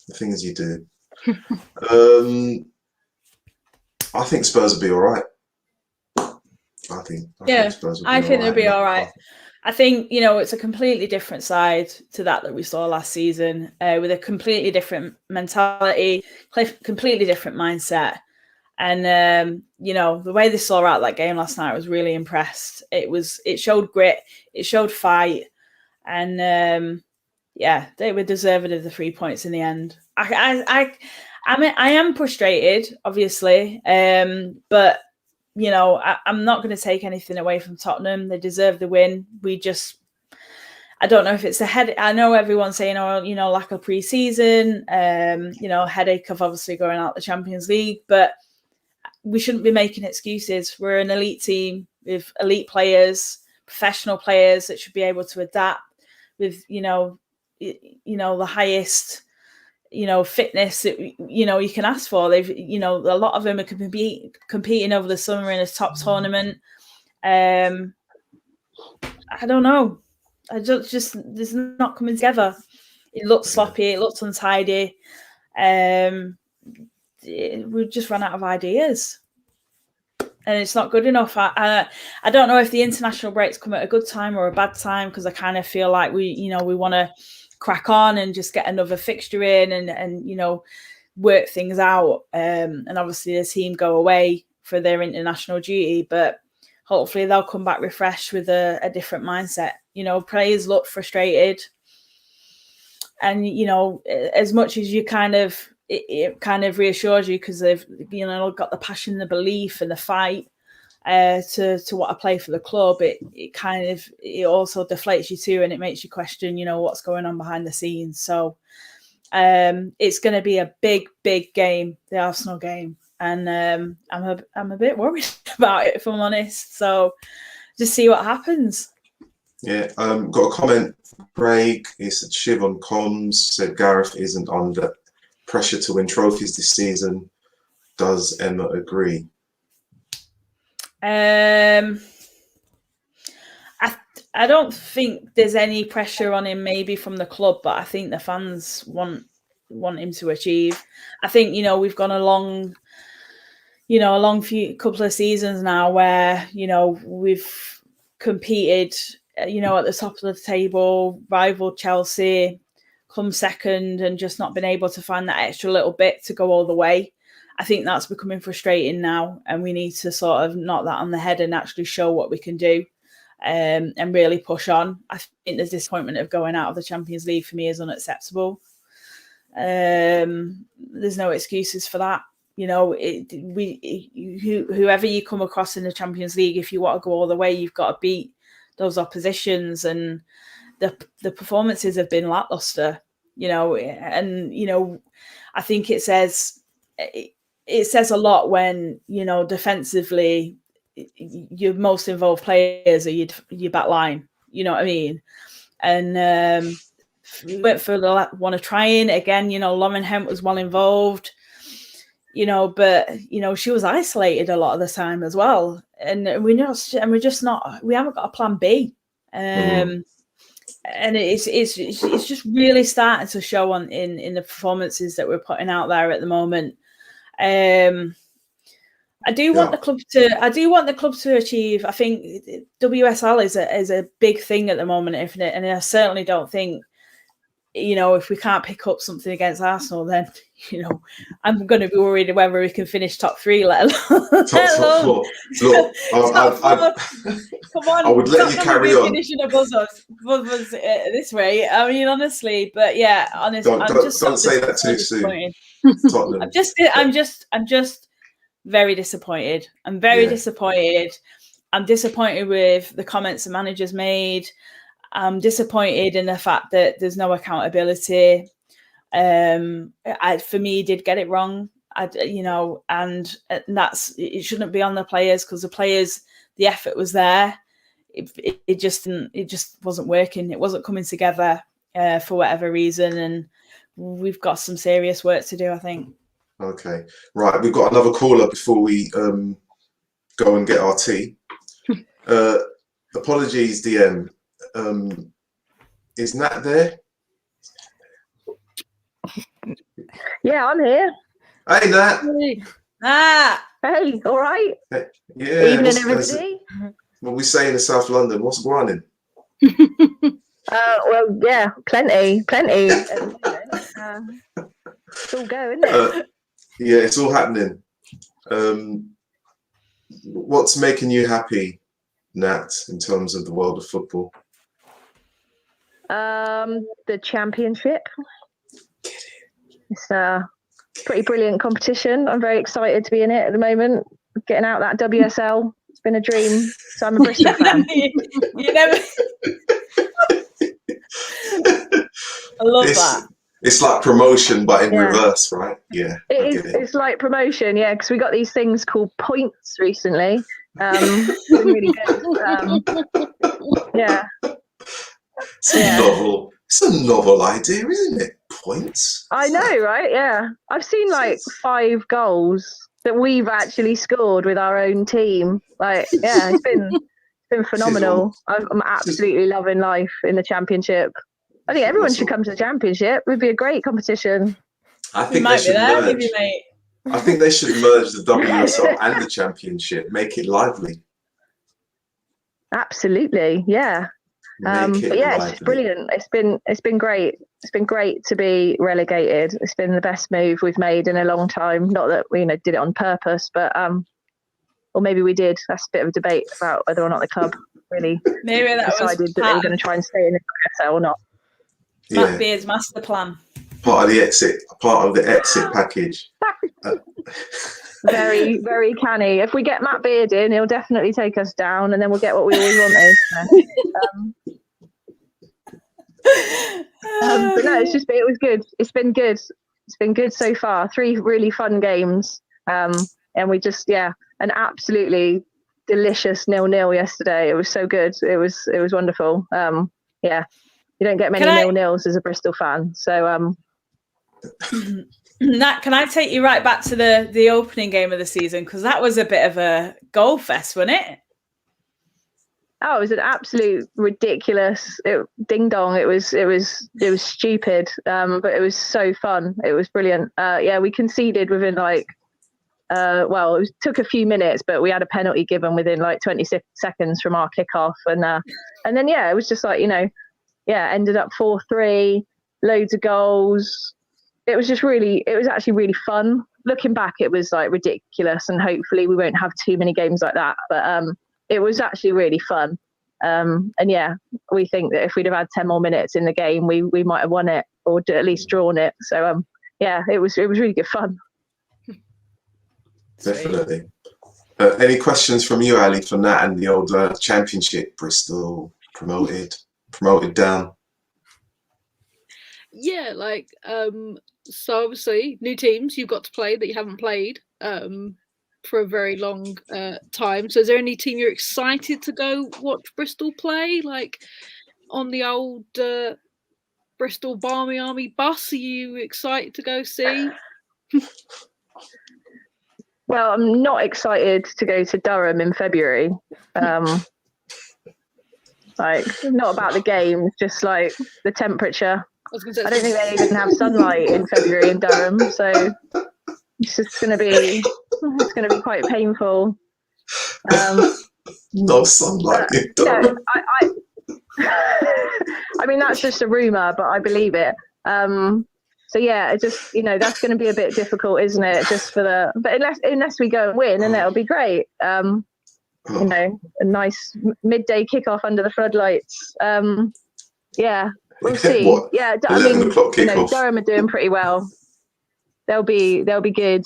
The things you do. I think Spurs will be all right. I think Spurs will be I think they'll be all right. right. I think, it's a completely different side to that we saw last season, with a completely different mentality, completely different mindset. And, the way they saw out that game last night, I was really impressed. It showed grit, it showed fight. And, they were deserving of the 3 points in the end. I am frustrated, obviously, but I'm not going to take anything away from Tottenham. They deserve the win. I don't know if it's a headache. I know everyone's saying, lack of pre-season, headache of obviously going out the Champions League, but we shouldn't be making excuses. We're an elite team with elite players, professional players that should be able to adapt with, the highest, fitness that, you can ask for. They've, a lot of them are competing over the summer in a top tournament. I don't know. There's not coming together. It looks sloppy. It looks untidy. We've just run out of ideas, and it's not good enough. I don't know if the international breaks come at a good time or a bad time, because I kind of feel like we want to crack on and just get another fixture in and work things out. And obviously the team go away for their international duty, but hopefully they'll come back refreshed with a different mindset. Players look frustrated, and as much as you it kind of reassures you, because they've got the passion, the belief, and the fight to want to play for the club. It also deflates you too, and it makes you question what's going on behind the scenes. So it's going to be a big game, the Arsenal game, and I'm a bit worried about it, if I'm honest. So just see what happens. Yeah, got a comment. Craig, he said Shiv on comms said Gareth isn't under pressure to win trophies this season. Does Emma agree? I don't think there's any pressure on him, maybe from the club, but I think the fans want him to achieve. I think we've gone a long couple of seasons now where we've competed at the top of the table, rivaled Chelsea, come second, and just not been able to find that extra little bit to go all the way. I think that's becoming frustrating now, and we need to sort of knock that on the head and actually show what we can do, and really push on. I think the disappointment of going out of the Champions League for me is unacceptable. There's no excuses for that. Whoever you come across in the Champions League, if you want to go all the way, you've got to beat those oppositions, and the performances have been lackluster. I think it says a lot when defensively your most involved players are your back line. You know what I mean? And we went for the one of trying again. Lauren Hemp was well involved. But she was isolated a lot of the time as well, and we haven't got a plan B. And it's just really starting to show in the performances that we're putting out there at the moment. I do want the club to achieve. I think WSL is a big thing at the moment, isn't it? And I certainly don't think if we can't pick up something against Arsenal, then I'm going to be worried whether we can finish top 3, let alone top 4. Look, come on, I would let you carry on. Finishing above us this way. I mean, honestly, but yeah, honestly, don't say that too soon. Tottenham. I'm just very disappointed. I'm very disappointed. I'm disappointed with the comments the manager's made. I'm disappointed in the fact that there's no accountability. For me, he did get it wrong. And it shouldn't be on the players, because the players, the effort was there. It just wasn't working. It wasn't coming together for whatever reason, and we've got some serious work to do, I think. Okay, right. We've got another caller before we go and get our tea. Apologies, DM. Is Nat there? Yeah, I'm here. Hey, Nat. Hey, all right. Hey, yeah. Evening, everybody. What we say in South London? What's going on? Well, yeah, plenty. It's all go, isn't it? Yeah, it's all happening. What's making you happy, Nat, in terms of the world of football? The championship. It's a pretty brilliant competition. I'm very excited to be in it at the moment. Getting out that WSL. It's been a dream. So I'm a Bristol fan. You never. I love that. It's like promotion, but in reverse, right? Yeah. It's like promotion, yeah, because we got these things called points recently. It's been really good. Yeah. It's a novel idea, isn't it? Points. I know, right? Yeah. I've seen like 5 goals that we've actually scored with our own team. Like, yeah, it's been phenomenal. I'm absolutely loving life in the championship. I think everyone should come to the championship. It would be a great competition. I think they should merge. I think they should merge the WSL and the championship. Make it lively. Absolutely, yeah. But yeah, it's brilliant. It's been great. It's been great to be relegated. It's been the best move we've made in a long time. Not that we did it on purpose, but or maybe we did. That's a bit of a debate about whether or not the club really decided that they were going to try and stay in the WSL or not. Matt Beard's master plan. Part of the exit package. Very, very canny. If we get Matt Beard in, he'll definitely take us down, and then we'll get what we always wanted. But no, it was good. It's been good. It's been good so far. 3 really fun games, and we just an absolutely delicious 0-0 yesterday. It was so good. It was wonderful. You don't get many 0-0s as a Bristol fan, so. Nat, can I take you right back to the opening game of the season, because that was a bit of a goal fest, wasn't it? Oh, it was an absolute ridiculous ding dong. It was stupid, but it was so fun. It was brilliant. We conceded within it took a few minutes, but we had a penalty given within 26 seconds from our kickoff, and then it was just ended up 4-3, loads of goals. It was actually really fun. Looking back, it was ridiculous, and hopefully we won't have too many games like that. But it was actually really fun. We think that if we'd have had 10 more minutes in the game, we might have won it, or at least drawn it. So it was really good fun. Definitely. Any questions from you, Ali, for Nat and the old championship? Bristol promoted down. Yeah, so obviously new teams you've got to play that you haven't played for a very long time. So is there any team you're excited to go watch Bristol play, on the old Bristol Barmy Army bus? Are you excited to go see? Well, I'm not excited to go to Durham in February. Not about the game, just the temperature. I don't think they even have sunlight in February in Durham, so it's just going to be quite painful. No sunlight in Durham. I mean, that's just a rumour, but I believe it. So yeah, it just, that's going to be a bit difficult, isn't it? Just but unless we go and win, and it'll be great. A nice midday kickoff under the floodlights. Yeah, we'll see. What? Yeah, 11 o'clock kickoff. Durham are doing pretty well. They'll be good.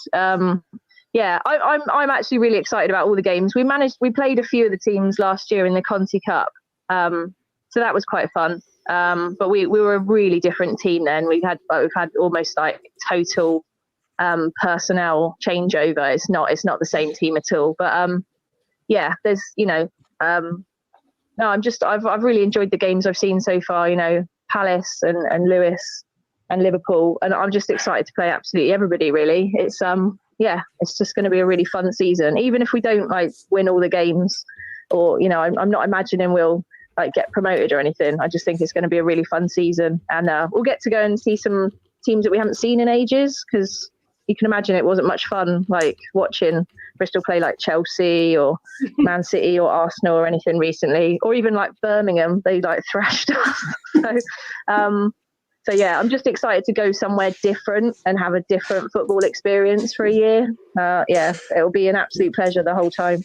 Yeah, I'm actually really excited about all the games. We played a few of the teams last year in the Conti Cup, so that was quite fun. But we were a really different team then. We've had almost like total personnel changeover. It's not the same team at all. But yeah, there's no, I've really enjoyed the games I've seen so far. Palace and Lewis and Liverpool, and I'm just excited to play absolutely everybody. Really, it's it's just going to be a really fun season. Even if we don't win all the games, or I'm not imagining we'll get promoted or anything. I just think it's going to be a really fun season, and we'll get to go and see some teams that we haven't seen in ages, because you can imagine it wasn't much fun watching Bristol play Chelsea or Man City or Arsenal or anything recently, or even Birmingham. They thrashed us. So yeah, I'm just excited to go somewhere different and have a different football experience for a year. Yeah, it'll be an absolute pleasure the whole time.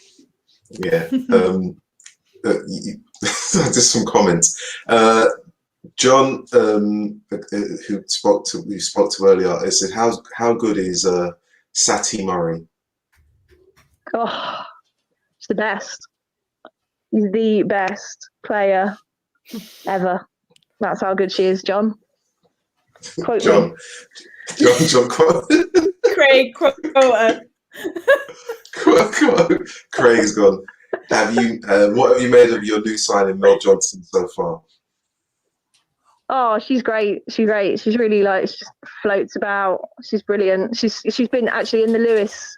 Yeah. Just some comments. John, who we spoke to earlier, said, "How good is Sati Murray?" Oh, she's the best. He's the best player ever. That's how good she is, John. Quote John, me. John, quote. Craig, quote her. Quote. Craig's gone. What have you made of your new signing, Mel Johnson, so far? Oh, she's great. She's great. She's really she just floats about. She's brilliant. She's been actually in the Lewis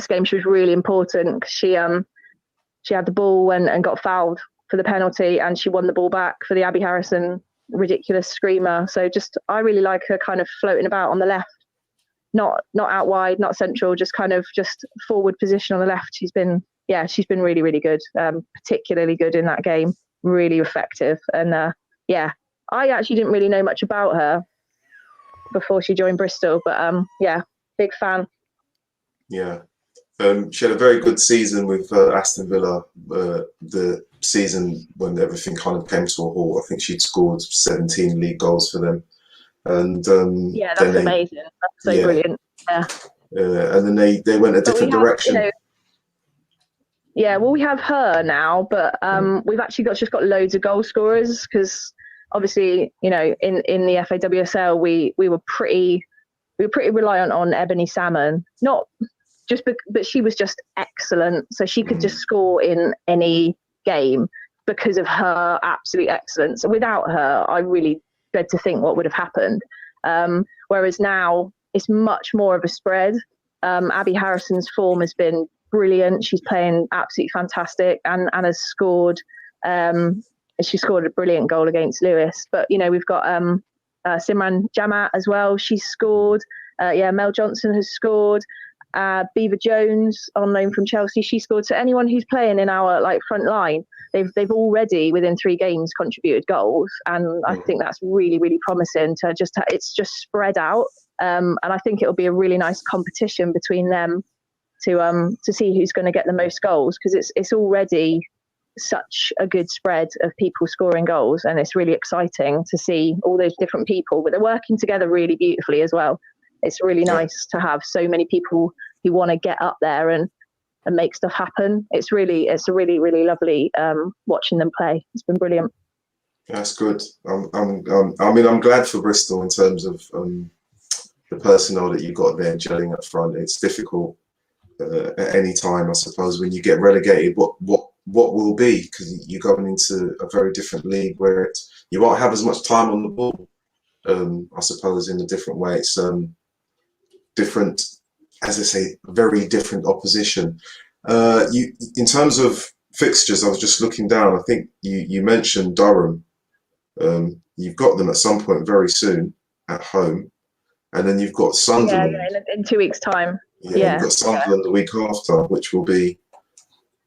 game. She was really important because she had the ball and got fouled for the penalty, and she won the ball back for the Abby Harrison ridiculous screamer. So I really like her kind of floating about on the left, not out wide, not central, just kind of just forward position on the left. She's been really, really good, particularly good in that game, really effective. And I actually didn't really know much about her before she joined Bristol, but big fan. Yeah. She had a very good season with Aston Villa, the season when everything kind of came to a halt. I think she'd scored 17 league goals for them. And that's amazing. That's so brilliant. Yeah. And then they went a different direction. Well, we have her now, but we've actually just got loads of goal scorers, because obviously, in the FAWSL, we were pretty reliant on Ebony Salmon. Not just, but she was just excellent. So she could just score in any game because of her absolute excellence. Without her, I really dread to think what would have happened. Whereas now it's much more of a spread. Abby Harrison's form has been brilliant. She's playing absolutely fantastic, and has scored. She scored a brilliant goal against Lewis. But we've got Simran Jamat as well. She's scored. Mel Johnson has scored. Beaver Jones, on loan from Chelsea, she scored. So anyone who's playing in our front line, they've already within 3 games contributed goals, and I think that's really, really promising. It's just spread out, and I think it'll be a really nice competition between them to see who's going to get the most goals, because it's already such a good spread of people scoring goals, and it's really exciting to see all those different people, but they're working together really beautifully as well. It's really nice to have so many people who want to get up there and make stuff happen. It's a really, really lovely watching them play. It's been brilliant. That's good. I'm glad for Bristol in terms of the personnel that you got there gelling up front. It's difficult at any time, I suppose, when you get relegated. What will be, because you're going into a very different league where you won't have as much time on the ball. I suppose in a different way. It's different, as I say, very different opposition. In terms of fixtures, I was just looking down. I think you mentioned Durham. You've got them at some point very soon at home, and then you've got Sunderland. Yeah, in 2 weeks' time. You've got Sunderland the week after, which will be,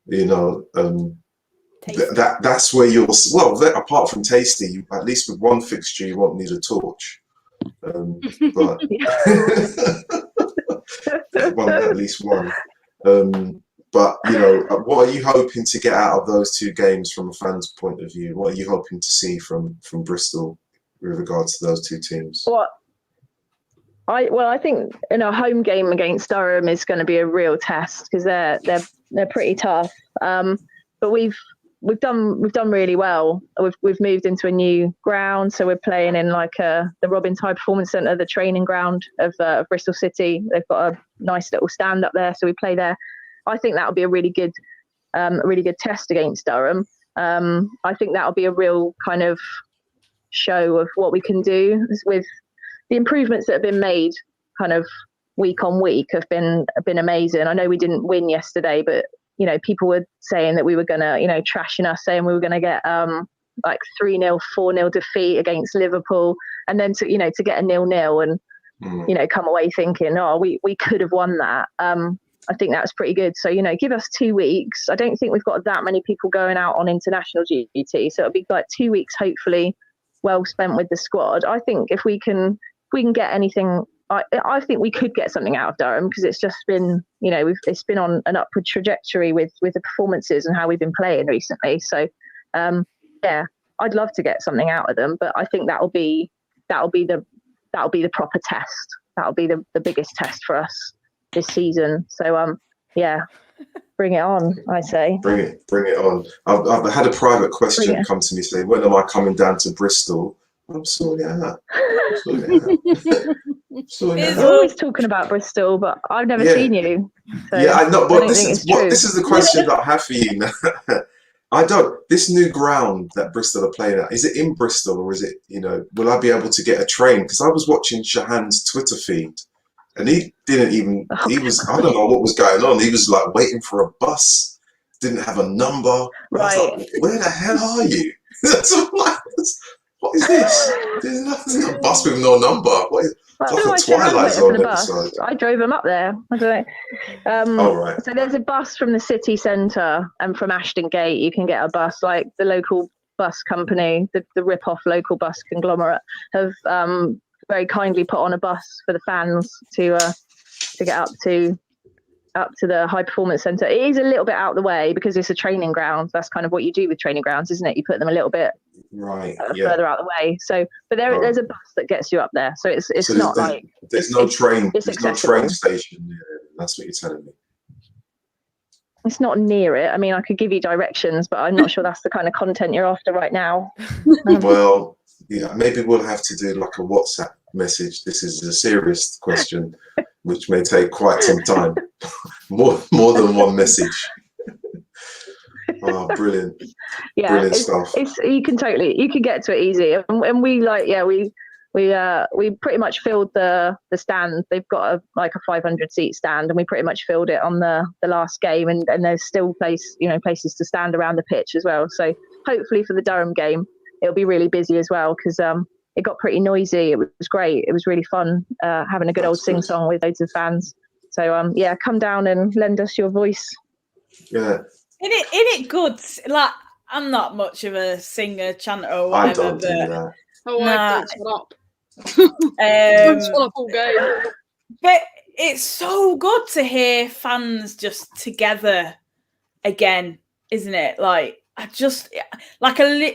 that's where you'll. Well, apart from tasty, at least with one fixture, you won't need a torch. But at least one. But you know, what are you hoping to get out of those two games from a fan's point of view? What are you hoping to see from Bristol with regards to those two teams? I think a home game against Durham is going to be a real test because they're pretty tough. But we've done really well. We've moved into a new ground, so we're playing in like the Robins High Performance Centre, the training ground of Bristol City. They've got a nice little stand up there, so we play there. I think that'll be a really good test against Durham. I think that'll be a real kind of show of what we can do with the improvements that have been made kind of week on week have been amazing. I know we didn't win yesterday, but people were saying that we were going to, trashing us, saying we were going to get like 3-0, 4-0 defeat against Liverpool. And then to get a 0-0 and, come away thinking, oh, we could have won that. I think that was pretty good. So, give us 2 weeks. I don't think we've got that many people going out on international duty. So it'll be like 2 weeks, hopefully well spent with the squad. I think if we can get anything, I think we could get something out of Durham because it's just been, it's been on an upward trajectory with the performances and how we've been playing recently. So, yeah, I'd love to get something out of them, but I think that'll be the proper test. That'll be the biggest test for us this season. So, yeah, bring it on, I say. Bring it on. I've had a private question come to me saying, when am I coming down to Bristol? I'm sorting it out. You're always talking about Bristol, but I've never seen you. So yeah, I know. But this is the question that I have for you now. I don't. This new ground that Bristol are playing at, is it in Bristol or is it? Will I be able to get a train? Because I was watching Shahan's Twitter feed, and he didn't even. He was. I don't know what was going on. He was like waiting for a bus. Didn't have a number. Right. I was like, where the hell are you? What is this? There's a bus with no number. What is, it's like a Twilight Zone episode. I drove him up there. I don't know. Right. So there's a bus from the city centre and from Ashton Gate. You can get a bus. Like the local bus company, the rip-off local bus conglomerate, have very kindly put on a bus for the fans to get up to the High Performance Centre. It is a little bit out the way because it's a training ground. That's kind of what you do with training grounds, isn't it? You put them a little bit further out the way. So, but there's a bus that gets you up there. So it's not like there's no train. There's no train station near it. That's what you're telling me. It's not near it. I mean, I could give you directions, but I'm not sure that's the kind of content you're after right now. Well, yeah, maybe we'll have to do like a WhatsApp message. This is a serious question, which may take quite some time. more than one message. Oh, brilliant! Yeah, brilliant stuff. You can get to it easy, and we pretty much filled the stand. They've got a 500 seat stand, and we pretty much filled it on the last game, and there's still places to stand around the pitch as well. So hopefully for the Durham game, it'll be really busy as well because it got pretty noisy. It was great. It was really fun having a good old sing song with loads of fans. So yeah, come down and lend us your voice. Yeah. Isn't it good? Like, I'm not much of a singer, chanter, or whatever. I don't do that. Oh, I don't shut up. Shut up all game. But it's so good to hear fans just together again, isn't it? Like, I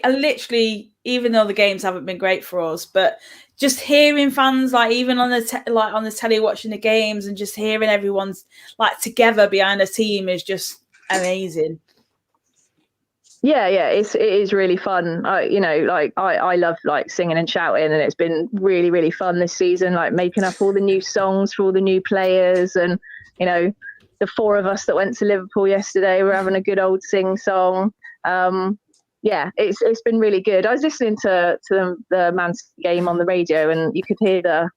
literally, even though the games haven't been great for us, but just hearing fans, like even on the telly watching the games, and just hearing everyone's like together behind a team is just amazing. Yeah, it is really fun. I love like singing and shouting, and it's been really, really fun this season. Like making up all the new songs for all the new players, and the four of us that went to Liverpool yesterday were having a good old sing song. Yeah, it's been really good. I was listening to the Man City game on the radio, and you could hear the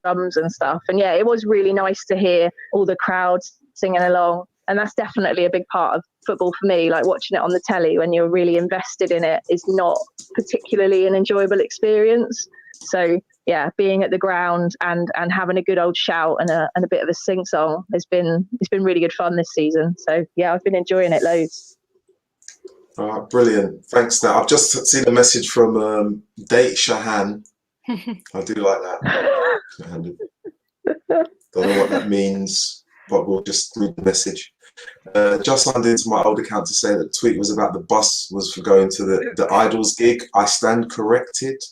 drums and stuff. And yeah, it was really nice to hear all the crowds singing along. And that's definitely a big part of football for me. Like watching it on the telly when you're really invested in it is not particularly an enjoyable experience. So yeah, being at the ground and having a good old shout and a bit of a sing song it's been really good fun this season. So yeah, I've been enjoying it loads. Brilliant. Thanks. Now I've just seen a message from Date Shahan. I do like that. Don't know what that means, but we'll just read the message. Just signed into my old account to say that the tweet was about the bus was for going to the Idols gig. I stand corrected.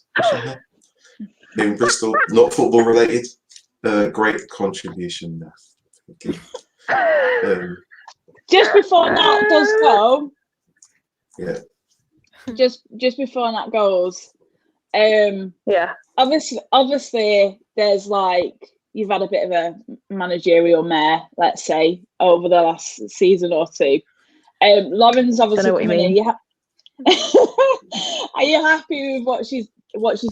In Bristol, not football related. Great contribution there. Thank you. Just before Nat does go, Yeah. just before Nat goes, Yeah. obviously, there's like you've had a bit of a managerial mare, let's say, over the last season or two. Lauren's obviously coming in. Are you happy with what she's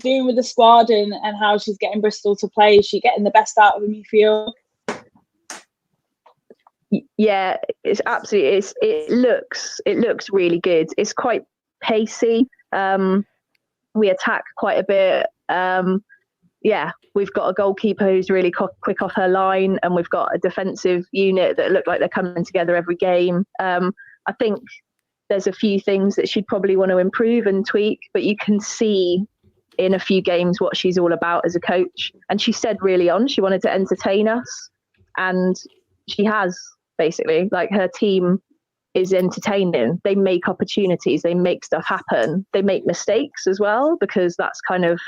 doing with the squad and how she's getting Bristol to play? Is she getting the best out of them, you feel? Yeah, it's absolutely. It looks really good. It's quite pacey. We attack quite a bit. Yeah, we've got a goalkeeper who's really quick off her line, and we've got a defensive unit that look like they're coming together every game. I think there's a few things that she'd probably want to improve and tweak, but you can see in a few games what she's all about as a coach. And she said really on she wanted to entertain us, and she has. Basically, like, her team is entertaining. They make opportunities, they make stuff happen, they make mistakes as well, because that's kind of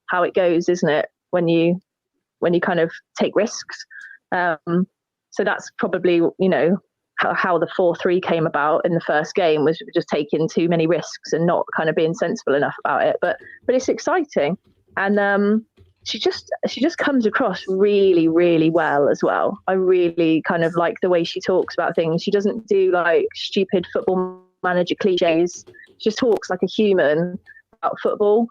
how it goes, isn't it, when you kind of take risks. So that's probably, you know, how the 4-3 came about in the first game, was just taking too many risks and not kind of being sensible enough about it. But it's exciting, and she just comes across really, really well as well. I really kind of like the way she talks about things. She doesn't do like stupid football manager cliches. She just talks like a human about football,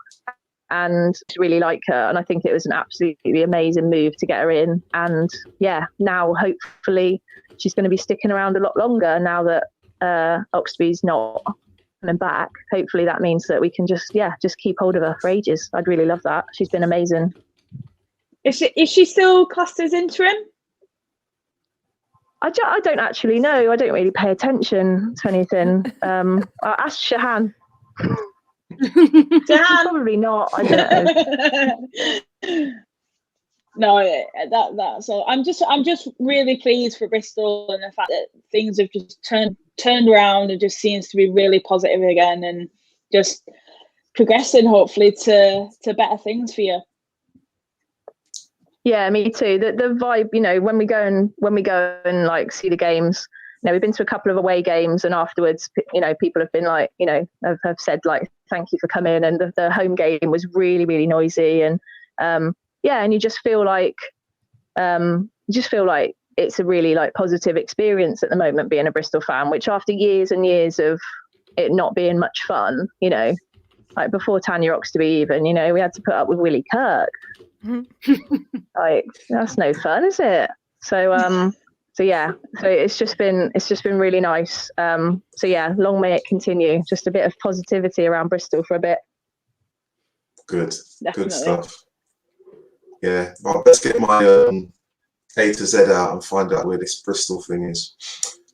and I really like her. And I think it was an absolutely amazing move to get her in. And yeah, now hopefully she's going to be sticking around a lot longer now that Oxby's not coming back. Hopefully that means that we can just keep hold of her for ages. I'd really love that. She's been amazing. Is she still classed as interim? I don't actually know. I don't really pay attention to anything. I'll ask Shahan. Shahan? Probably not. I don't know. No, that's all. I'm just really pleased for Bristol, and the fact that things have just turned around and just seems to be really positive again, and just progressing hopefully to better things for you. Yeah, me too. The vibe, you know, when we go and like see the games, you know, we've been to a couple of away games, and afterwards, you know, people have been like, you know, have said like, thank you for coming. And the home game was really, really noisy, and yeah, and you just feel like it's a really like positive experience at the moment being a Bristol fan, which after years and years of it not being much fun, you know, like before Tanya Oxtoby even, you know, we had to put up with Willie Kirk. Like, that's no fun, is it? So yeah, so it's just been really nice. So yeah, long may it continue. Just a bit of positivity around Bristol for a bit. Good. Definitely. Good stuff. Yeah, well, let's get my A to Z out and find out where this Bristol thing is.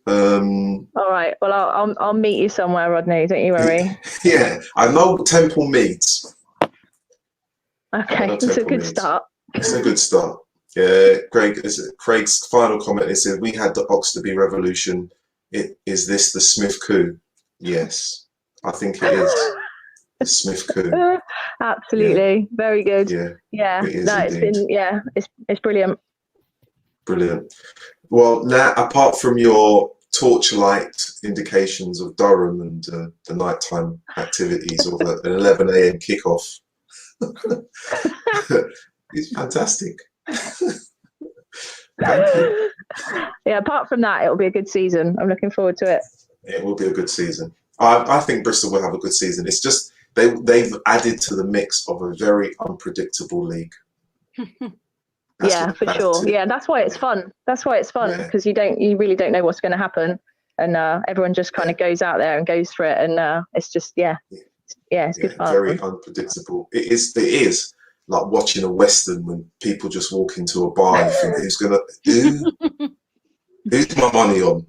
All right, well, I'll meet you somewhere, Rodney, don't you worry. Yeah, I know Temple Meads. Okay, it's a good start. It's a good start. Yeah, Craig's final comment is that we had the Oxtoby Revolution. Is this the Smith coup? Yes, I think it is. The Smith coup. Absolutely. Yeah. Very good. Yeah. It is no, indeed. It's brilliant. Brilliant. Well, now, apart from your torchlight indications of Durham and the nighttime activities or an 11 a.m. kickoff, it's fantastic. Thank you. Yeah, apart from that, it'll be a good season. I'm looking forward to it. It will be a good season. I think Bristol will have a good season. It's just they've added to the mix of a very unpredictable league. Yeah, for sure. Yeah, that's why it's fun. That's why it's fun, because you really don't know what's going to happen, and everyone just kind of goes out there and goes for it, and it's just it's good fun. Very unpredictable. It is like watching a Western when people just walk into a bar and think, who's my money on?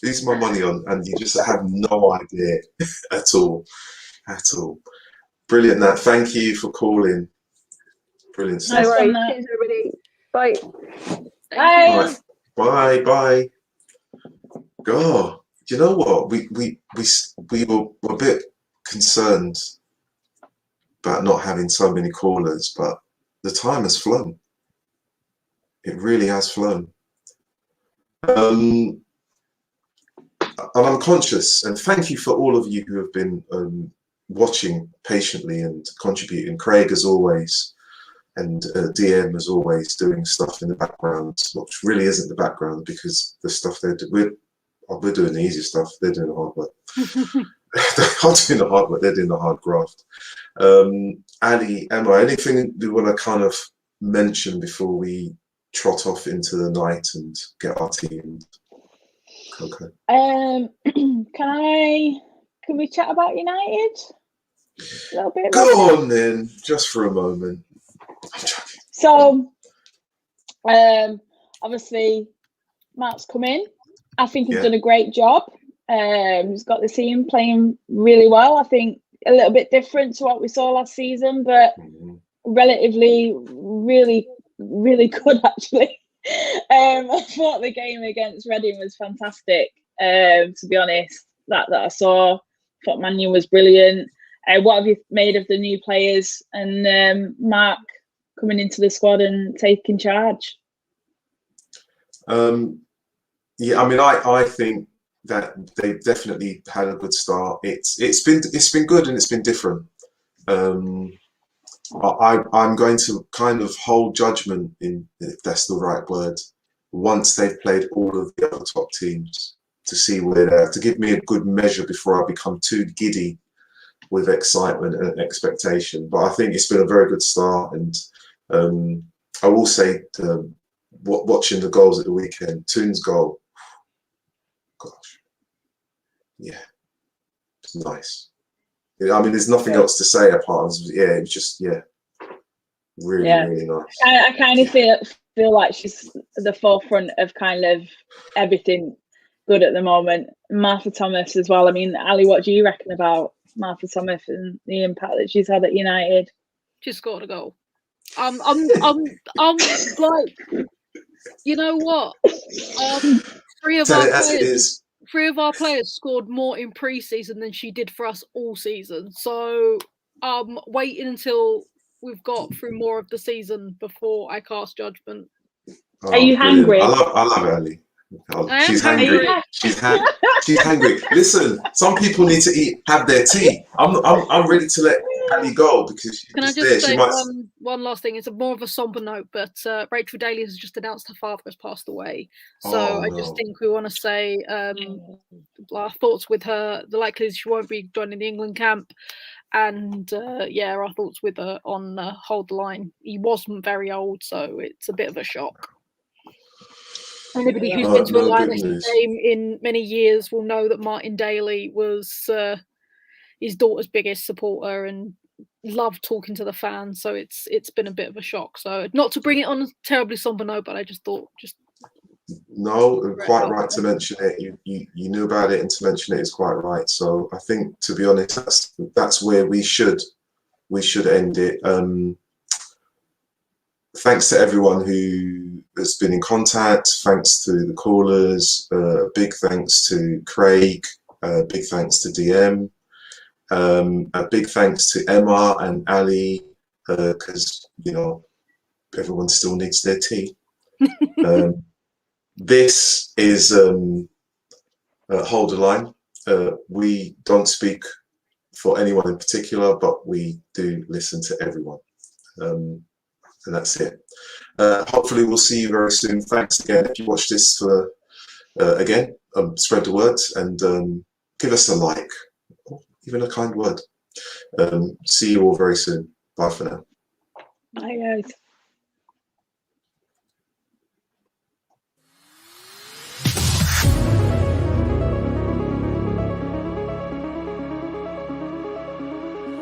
Who's my money on? And you just have no idea at all. Brilliant, Nat. Thank you for calling. Brilliant stuff. No worries. Nat. Cheers, everybody. Bye. Bye. All right. Bye, bye. God, you know what? We were a bit concerned about not having so many callers, but the time has flown. It really has flown. And I'm conscious, and thank you for all of you who have been watching patiently and contributing. Craig, as always, and DM, as always, doing stuff in the background, which really isn't the background because the stuff we're doing the easy stuff. They're doing the hard work. They're not doing the hard work. They're doing the hard graft. Ali, Emma, anything you want to kind of mention before we trot off into the night and get our tea? And okay. Can we chat about United a little bit? Go on then, just for a moment. So, obviously, Mark's come in. I think he's done a great job. He's got the team playing really well. I think a little bit different to what we saw last season, but relatively really, really good actually. I thought the game against Reading was fantastic. To be honest, that I saw, I thought Manu was brilliant. What have you made of the new players and Mark coming into the squad and taking charge? Yeah, I mean, I think that they've definitely had a good start. It's been good and it's been different. I'm going to kind of hold judgment, if that's the right word, once they've played all of the other top teams, to see where they're, to give me a good measure before I become too giddy with excitement and expectation. But I think it's been a very good start, and I will say, watching the goals at the weekend, Toon's goal, gosh, yeah, it's nice. I mean, there's nothing else to say apart from, it was just, really nice. I kind of feel like she's at the forefront of kind of everything good at the moment. Martha Thomas as well. I mean, Ali, what do you reckon about Martha Thomas and the impact that she's had at United? She scored a goal. I'm like, you know what? Three of our players scored more in pre-season than she did for us all season. So I'm waiting until we've got through more of the season before I cast judgment. Are you hungry? I love Ali. She's hungry. She's hungry. Listen, some people need to have their tea. I'm ready to let Ali go because can I just say one last thing? It's more of a somber note, but Rachel Daly has just announced her father has passed away. So I just think we want to say our thoughts with her. The likelihood she won't be joining the England camp, and our thoughts with her on Hold the Line. He wasn't very old, so it's a bit of a shock. Anybody who's been to a Lioness game in many years will know that Martin Daly was his daughter's biggest supporter and loved talking to the fans. So it's been a bit of a shock. So not to bring it on a terribly somber note, but I just thought no, quite right to mention it. You knew about it, and to mention it is quite right. So I think, to be honest, that's where we should end it. Thanks to everyone who has been in contact. Thanks to the callers. Big thanks to Craig. Big thanks to DM. A big thanks to Emma and Ali, because everyone still needs their tea. This is Hold the Line. We don't speak for anyone in particular, but we do listen to everyone. And that's it. Hopefully we'll see you very soon. Thanks again. If you watch this for again, spread the word and give us a like, or even a kind word. See you all very soon. Bye for now. Bye guys.